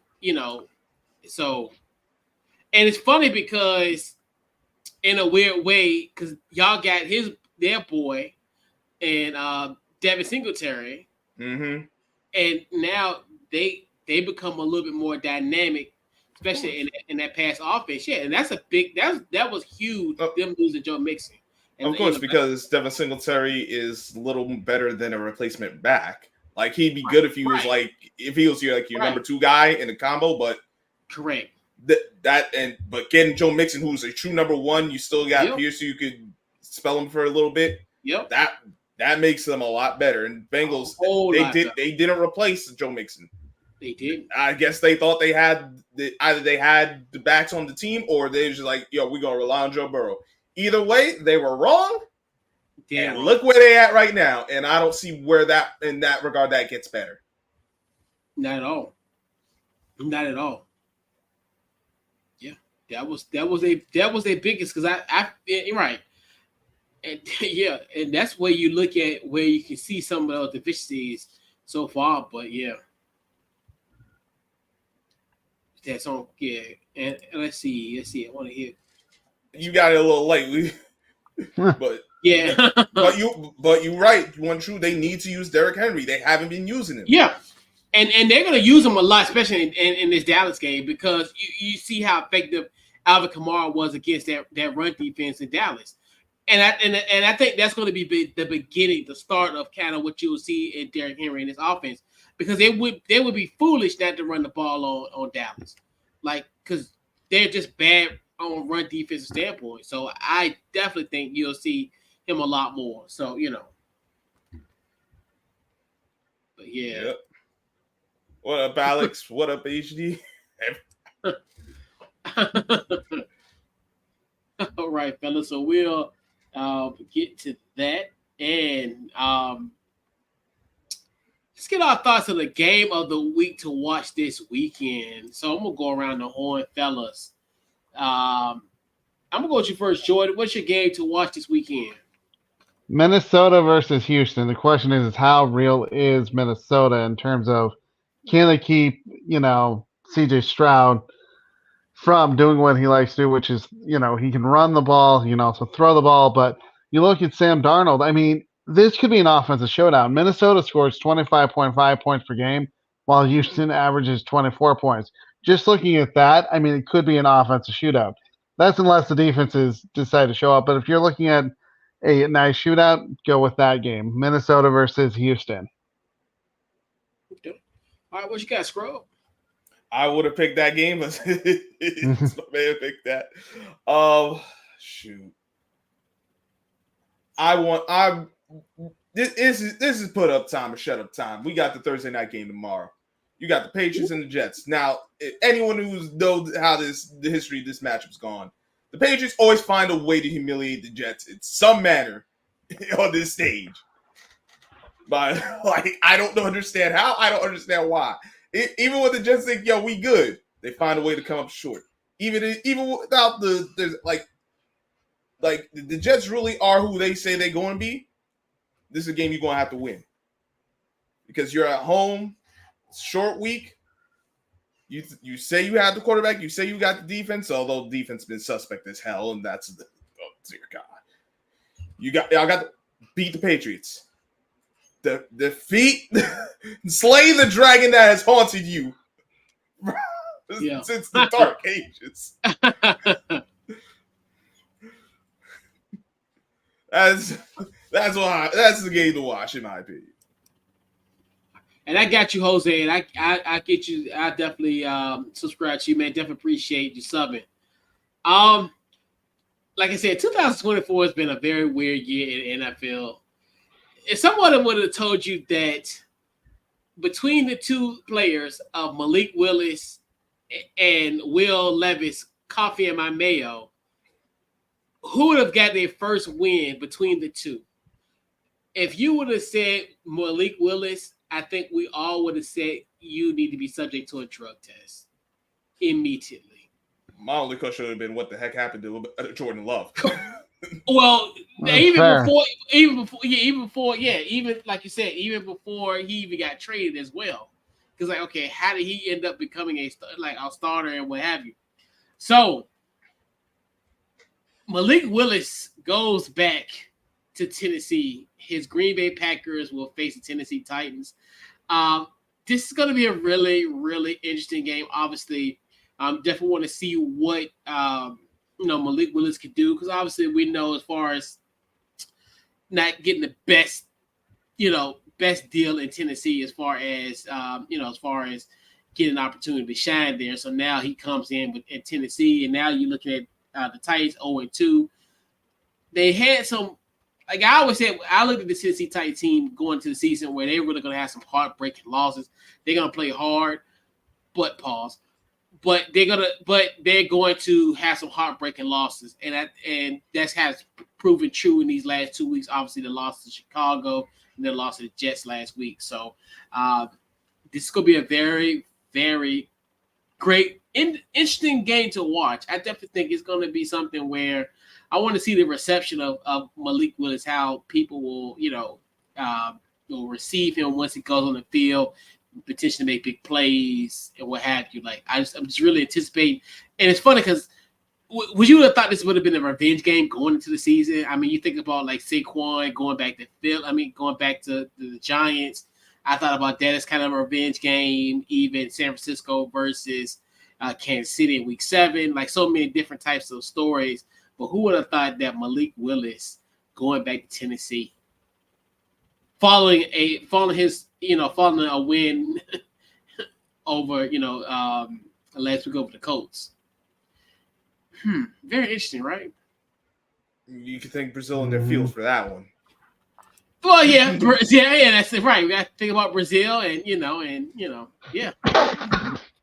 so. And it's funny because in a weird way, because y'all got their boy and Devin Singletary. Mm-hmm. and now they become a little bit more dynamic, especially in that pass offense. Yeah, and that's a big that was huge. Them losing Joe Mixon. And, of course, because Devin Singletary is a little better than a replacement back. Like he'd be good if he was your number 2 guy in the combo, but correct. But getting Joe Mixon, who's a true number 1, you still got Pierce, so you could spell him for a little bit. Yep. That makes them a lot better. And Bengals, they didn't replace Joe Mixon. They did. I guess they thought they had either they had the backs on the team, or they just like, yo, we're gonna rely on Joe Burrow. Either way, they were wrong. Damn. And look where they at right now. And I don't see where that in that regard that gets better. Not at all. Not at all. Yeah, that was their biggest, because you're right. And yeah, and that's where you look at where you can see some of those deficiencies so far. But yeah, that's on. Yeah, and let's see. I want to hear. You got it a little late, but yeah, but you're right. One true, they need to use Derrick Henry. They haven't been using him. Yeah, and they're going to use him a lot, especially in this Dallas game, because you see how effective Alvin Kamara was against that run defense in Dallas. And I think that's going to be the beginning, the start of kind of what you will see in Derrick Henry in this offense, because they would be foolish not to run the ball on Dallas, like, because they're just bad on run defensive standpoint. So I definitely think you'll see him a lot more. So but yeah. Yep. What up, Alex? What up, HD? All right, fellas. So we'll get to that, and let's get our thoughts on the game of the week to watch this weekend. So I'm gonna go around the horn, fellas. I'm gonna go with you first, Jordan. What's your game to watch this weekend? Minnesota versus Houston. The question is how real is Minnesota in terms of can they keep, CJ Stroud from doing what he likes to do, which is, he can run the ball, he can also throw the ball. But you look at Sam Darnold, I mean, this could be an offensive showdown. Minnesota scores 25.5 points per game, while Houston averages 24 points. Just looking at that, I mean, it could be an offensive shootout. That's unless the defenses decide to show up. But if you're looking at a nice shootout, go with that game. Minnesota versus Houston. Okay. All right, what you got, Scrub? I would have picked that game, but my man picked that. Shoot. This is put up time or shut up time. We got the Thursday night game tomorrow. You got the Patriots and the Jets. Now, anyone who knows how the history of this matchup's gone, the Patriots always find a way to humiliate the Jets in some manner on this stage. But I don't understand how. I don't understand why. Even when the Jets think, yo, we good, they find a way to come up short. Even without the Jets really are who they say they're going to be. This is a game you're going to have to win. Because you're at home, short week. You say you have the quarterback, you say you got the defense, although defense has been suspect as hell, and that's dear God. Y'all got to beat the Patriots. Defeat, slay the dragon that has haunted you since the dark ages. That's the game to watch, in my opinion. And I got you, Jose, and I get you. I definitely subscribe to you, man. Definitely appreciate you subbing. Like I said, 2024 has been a very weird year in NFL. If someone would have told you that between the two players of Malik Willis and Will Levis, Coffee and my Mayo, who would have got their first win between the two? If you would have said Malik Willis, I think we all would have said you need to be subject to a drug test immediately. My only question would have been, what the heck happened to Jordan Love? Well, even before, like you said, even before he even got traded as well, because okay, how did he end up becoming a starter and what have you? So Malik Willis goes back to Tennessee. His Green Bay Packers will face the Tennessee Titans. this is going to be a really, really interesting game. Obviously, definitely want to see what Malik Willis could do, because obviously we know as far as not getting the best deal in Tennessee as far as getting an opportunity to shine there. So now he comes in in Tennessee, and now you're looking at the Titans 0-2. They had some, like I always said, I looked at the Tennessee Titans team going to the season where they're really going to have some heartbreaking losses. They're going to play hard, but they're going to have some heartbreaking losses, and that's has proven true in these last 2 weeks. Obviously, the loss to Chicago and the loss to the Jets last week. So this is going to be a very, very great, interesting game to watch. I definitely think it's going to be something where I want to see the reception of Malik Willis, how people will receive him once he goes on the field, potentially make big plays and what have you. Like I'm just really anticipating, and it's funny because would you have thought this would have been a revenge game going into the season? I mean, you think about like Saquon going back to Phil. I mean, going back to the Giants. I thought about that as kind of a revenge game. Even San Francisco versus Kansas City in Week 7. Like so many different types of stories. But who would have thought that Malik Willis going back to Tennessee, following a win over last week over the Colts. Very interesting, right? You can thank Brazil in their field for that one. Well, yeah, that's it, right. We got to think about Brazil, and yeah,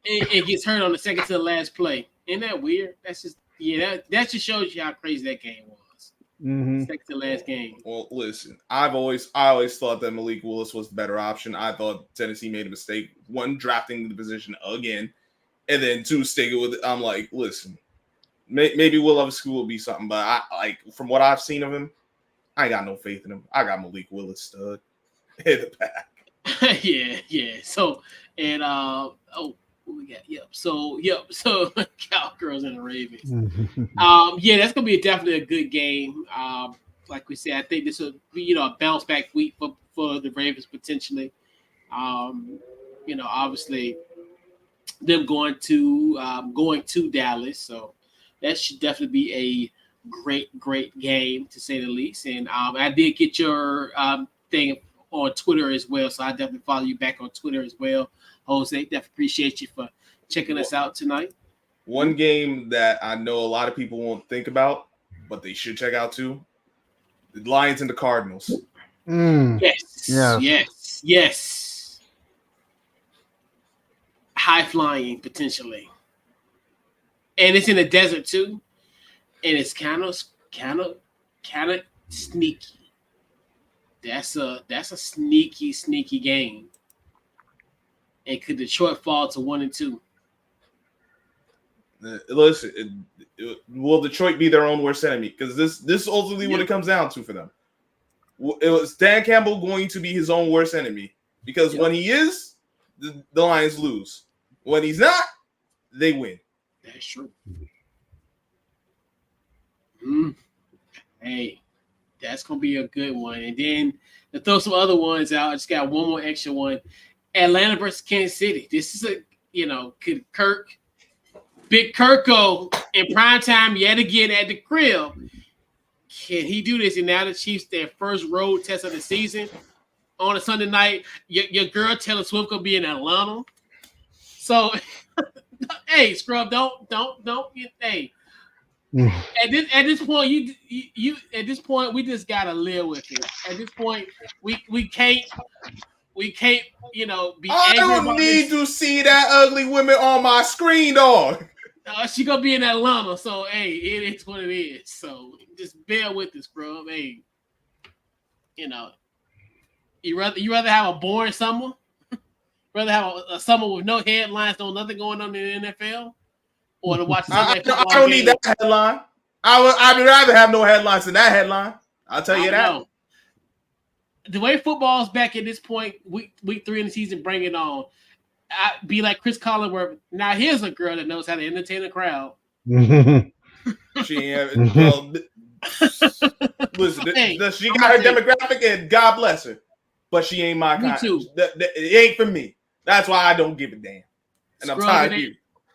it gets hurt on the second to the last play. Isn't that weird? That's just that just shows you how crazy that game was. Second to last game. Well, listen, I always thought that Malik Willis was the better option. I thought Tennessee made a mistake. One, drafting the position again, and then two, sticking with it. I'm like, listen, maybe Will Levis will be something, but from what I've seen of him, I ain't got no faith in him. I got Malik Willis stud in the back. yeah. So and what we got? So Cowgirls and the Ravens. That's gonna be definitely a good game. Like we said, I think this will be a bounce back week for the Ravens potentially. Obviously them going to Dallas, so that should definitely be a great game to say the least. And I did get your thing on Twitter as well, so I definitely follow you back on Twitter as well, Jose. Definitely appreciate you for checking us out tonight. One game that I know a lot of people won't think about, but they should check out too: the Lions and the Cardinals. Yes. High flying potentially, and it's in the desert too. And it's kind of sneaky. That's a sneaky game. And could Detroit fall to 1-2? Listen, will Detroit be their own worst enemy? Because this ultimately what it comes down to for them. It was Dan Campbell going to be his own worst enemy, because when he is, the Lions lose. When he's not, they win. That's true. Hey, that's gonna be a good one. And then to throw some other ones out, I just got one more extra one. Atlanta versus Kansas City. This is could Big Kirko in primetime yet again at the crib. Can he do this? And now the Chiefs, their first road test of the season on a Sunday night. Your girl Taylor Swift gonna be in Atlanta. So, hey, Scrub, don't. Hey. At this point, you at this point we just gotta live with it. At this point, we can't be. I don't need to see that ugly woman on my screen, dog. She gonna be in Atlanta, so hey, it is what it is. So just bear with us, bro. Hey, you rather have a boring summer, rather have a summer with no headlines, nothing going on in the NFL. Or to watch I don't need that headline. I'd rather have no headlines than that headline. I'll tell you that. Know. The way football's back at this point, week 3 in the season, bring it on. I'd be like Chris Collinsworth. Now here's a girl that knows how to entertain a crowd. She listen, she got her demographic, and God bless her. But she ain't my kind. Me too. It ain't for me. That's why I don't give a damn. And I'm tired here.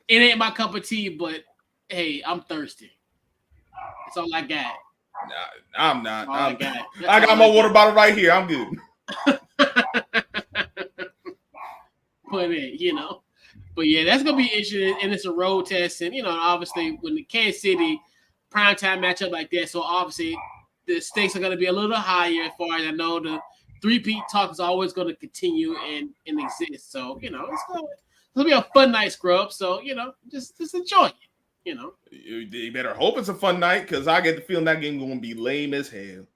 It ain't my cup of tea, but hey, I'm thirsty. That's all I got. Nah, I'm not. I got my water bottle right here. I'm good. But but yeah, that's gonna be interesting, and it's a road test, and obviously when the Kansas City primetime matchup like that, so obviously the stakes are gonna be a little higher as far as I know. The three-peat talk is always going to continue and exist, so it's gonna be a fun night, Scrub. So just enjoy it. You better hope it's a fun night because I get the feeling that game gonna be lame as hell.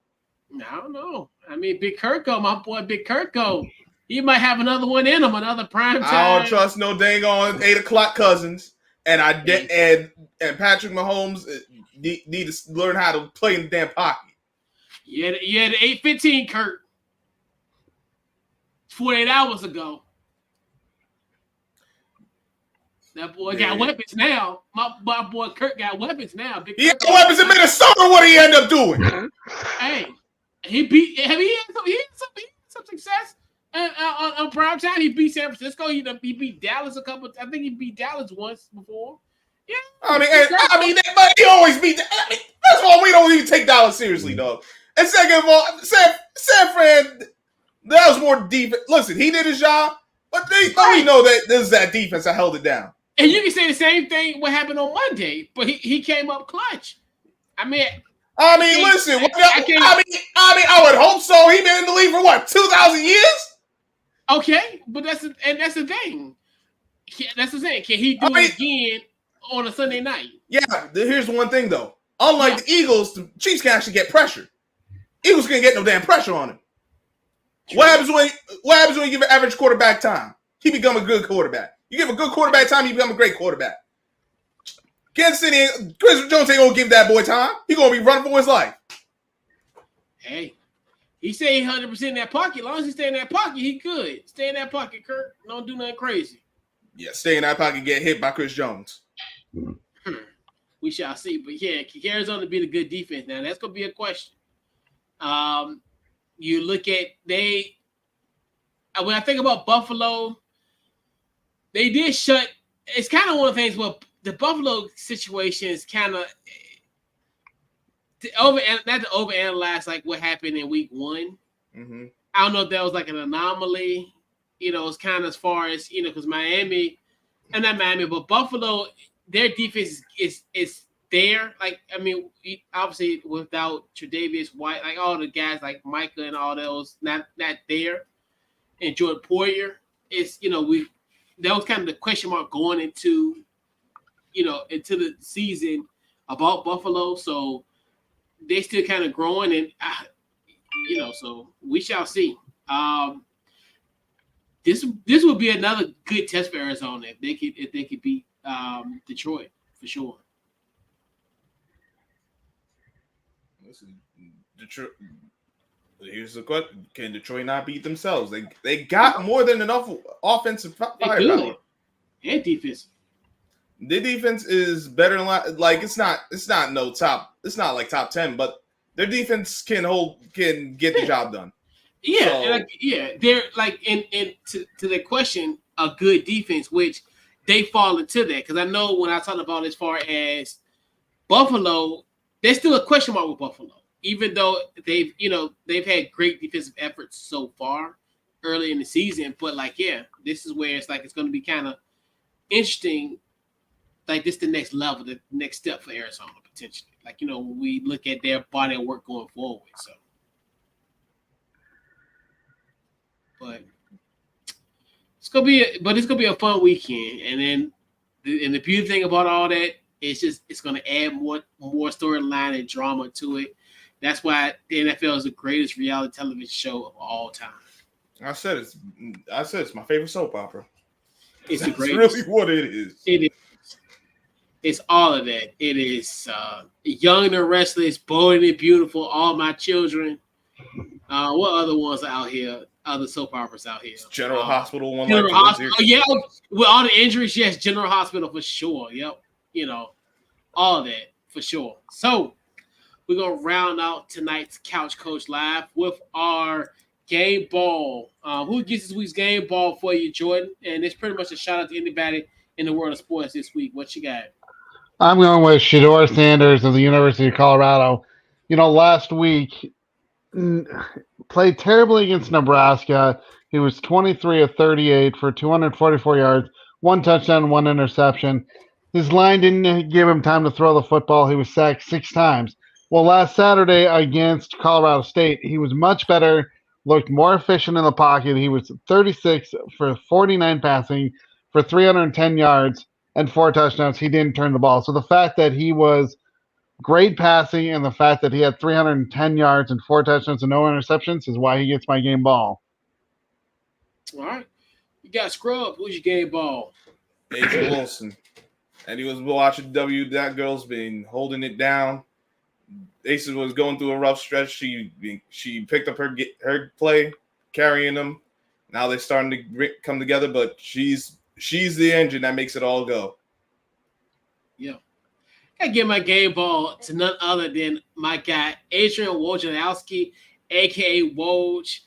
I don't know. I mean, Big Kirko, my boy, Big Kirko, he might have another one in him, another prime time. I don't trust no dang on 8:00 Cousins, and and Patrick Mahomes need to learn how to play in the damn pocket. Yeah, the 8:15 Kurt. 48 hours ago. That boy got weapons now. My boy Kurt got weapons now. He had weapons in Minnesota. What did he end up doing? Hey, he had some success on prime time. He beat San Francisco. He beat Dallas a couple. I think he beat Dallas once before. Yeah. But he always beat. That's why we don't even take Dallas seriously, dog. And second of all, San Fran. That was more defense. Listen, he did his job, but we know that this is that defense that held it down. And you can say the same thing what happened on Monday, but he came up clutch. Listen. I would hope so. He been in the league for what 2,000 years? Okay, but that's the thing. That's the thing. Can he do it again on a Sunday night? Yeah. Here's one thing though. Unlike the Eagles, the Chiefs can actually get pressure. Eagles can't get no damn pressure on him. What happens when you give an average quarterback time? He become a good quarterback. You give a good quarterback time, he become a great quarterback. Kansas City, Chris Jones ain't gonna give that boy time. He gonna be running for his life. Hey, he say 100% in that pocket. As long as he stay in that pocket, he good. Stay in that pocket, Kurt. Don't do nothing crazy. Yeah, stay in that pocket, get hit by Chris Jones. We shall see. But yeah, can Arizona beat a good defense? Now that's gonna be a question. You look at when I think about Buffalo, they did shut. It's kind of one of the things where the Buffalo situation is kind of not to overanalyze like what happened in week 1. Mm-hmm. I don't know if that was like an anomaly. It's kind of as far as because Miami, and not Miami, but Buffalo, their defense is there. Like obviously without Tre'Davious White, like all the guys like Micah and all those not there, and Jordan Poyer, it's that was kind of the question mark going into into the season about Buffalo. So they still kind of growing, and so we shall see. This would be another good test for Arizona if they could beat Detroit for sure. Listen, Detroit. Here's the question: can Detroit not beat themselves? They got more than enough offensive firepower and defense. The defense is better than it's not no top. It's not like top 10, but their defense can get the job done. Yeah, they're like to the question, a good defense, which they fall into that because I know when I talk about as far as Buffalo, there's still a question mark with Buffalo, even though they've had great defensive efforts so far early in the season. But this is where it's going to be kind of interesting. Like this, the next level, the next step for Arizona potentially. When we look at their body of work going forward. So, but it's gonna be a fun weekend. And then, the beautiful thing about all that is it's gonna add more storyline and drama to it. That's why the NFL is the greatest reality television show of all time. I said it's my favorite soap opera. It's That's really what it is. It is. It's all of that. It is Young and Restless, Bold and Beautiful, All My Children. What other ones are out here? Other soap operas out here? General Hospital. General Hospital. Yeah, with all the injuries, yes, General Hospital for sure. Yep. All of that for sure. So we're going to round out tonight's Couch Coach Live with our game ball. Who gets this week's game ball for you, Jordan? And it's pretty much a shout out to anybody in the world of sports this week. What you got? I'm going with Shedeur Sanders of the University of Colorado. Last week mm, played terribly against Nebraska. He was 23 of 38 for 244 yards, one touchdown, one interception. His line didn't give him time to throw the football. He was sacked 6 times. Well, last Saturday against Colorado State, he was much better, looked more efficient in the pocket. He was 36 for 49 passing for 310 yards and 4 touchdowns. He didn't turn the ball. So the fact that he was great passing and the fact that he had 310 yards and 4 touchdowns and no interceptions is why he gets my game ball. All right. You got Scrub. Who's your game ball? Adrian Wilson. And he was watching That girl's been holding it down. Ace was going through a rough stretch. She picked up her play, carrying them. Now they're starting to come together, but she's the engine that makes it all go. Yeah. I give my game ball to none other than my guy, Adrian Wojnarowski, a.k.a. Woj.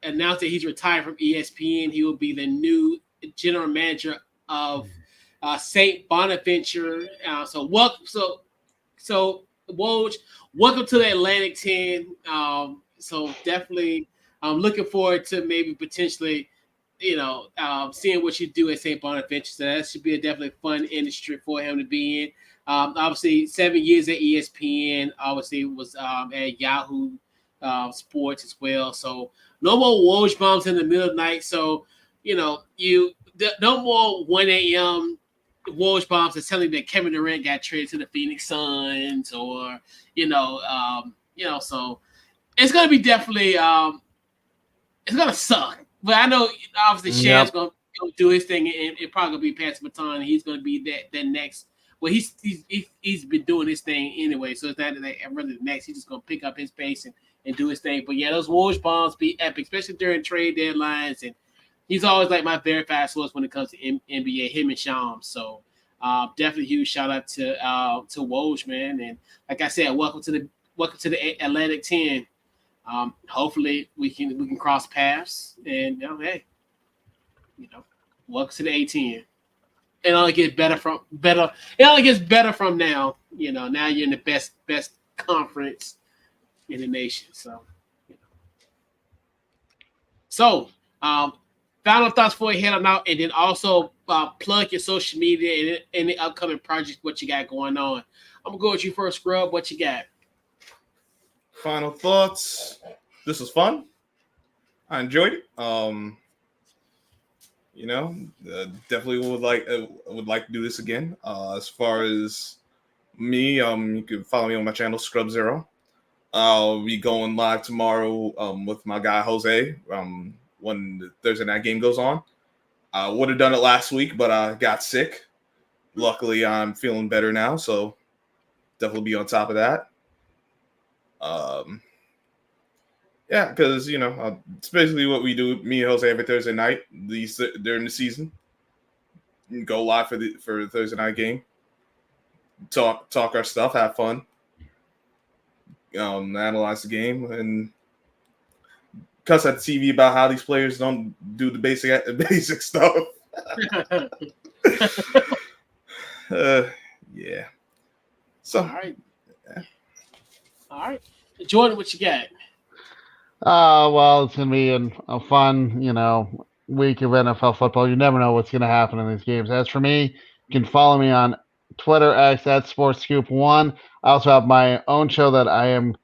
Announced that he's retired from ESPN. He will be the new general manager of St. Bonaventure. So Woj, welcome to the Atlantic 10. So definitely I'm looking forward to maybe potentially, seeing what you do at St. Bonaventure. So that should be a definitely fun industry for him to be in. Obviously, 7 years at ESPN. Obviously, was at Yahoo Sports as well. So no more Woj bombs in the middle of the night. So, no more 1 a.m. Woj bombs is telling that Kevin Durant got traded to the Phoenix Suns or, so it's going to be definitely, it's going to suck. But I know, obviously, Sham's going to do his thing and it probably going to be pass the baton. And he's going to be that next. Well, he's been doing his thing anyway. So it's not that really the next. He's just going to pick up his pace and do his thing. But, yeah, those Woj bombs be epic, especially during trade deadlines. And he's always like my verified source when it comes to NBA, him and Shams. So definitely huge shout out to Woj, man. And like I said, welcome to the Atlantic 10. Hopefully we can cross paths and hey, welcome to the A10. It only gets better from now. Now you're in the best conference in the nation. So, final thoughts before you head on out, and then also plug your social media and any upcoming projects, what you got going on. I'm going to go with you first, Scrub. What you got? Final thoughts. This was fun. I enjoyed it. Definitely would like to do this again. As far as me, you can follow me on my channel, Scrub Zero. I'll be going live tomorrow with my guy Jose when the Thursday night game goes on. I would have done it last week, but I got sick. Luckily, I'm feeling better now, so definitely be on top of that. Because it's basically what we do, me and Jose, every Thursday night during the season. Go live for the Thursday night game. Talk our stuff, have fun. Analyze the game and cuss at the TV about how these players don't do the basic stuff. Yeah. So all right. Yeah. All right. Jordan, what you got? Well, it's going to be a fun, week of NFL football. You never know what's going to happen in these games. As for me, you can follow me on Twitter, X, at SportsScoop1. I also have my own show that I am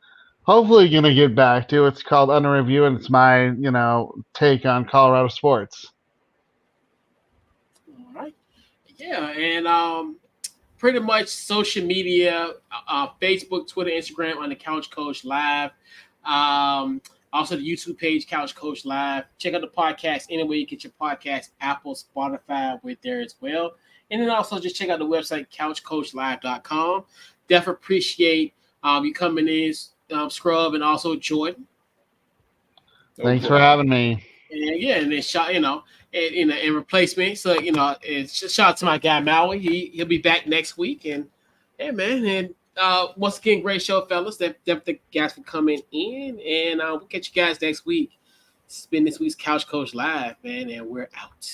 hopefully going to get back to. It's called Under Review, and it's my, take on Colorado sports. All right. Yeah, and pretty much social media, Facebook, Twitter, Instagram on the Couch Coach Live. Also the YouTube page, Couch Coach Live. Check out the podcast anywhere you get your podcast, Apple, Spotify, with there as well. And then also just check out the website, couchcoachlive.com. Definitely appreciate you coming in, Scrub, and also Jordan. Thanks for having me. And yeah, and then shout, and replacement. So it's just shout out to my guy Maui. He'll be back next week. And yeah, man, and once again, great show, fellas. Definitely guys for coming in, and we'll catch you guys next week. It's been this week's Couch Coach Live, man, and we're out.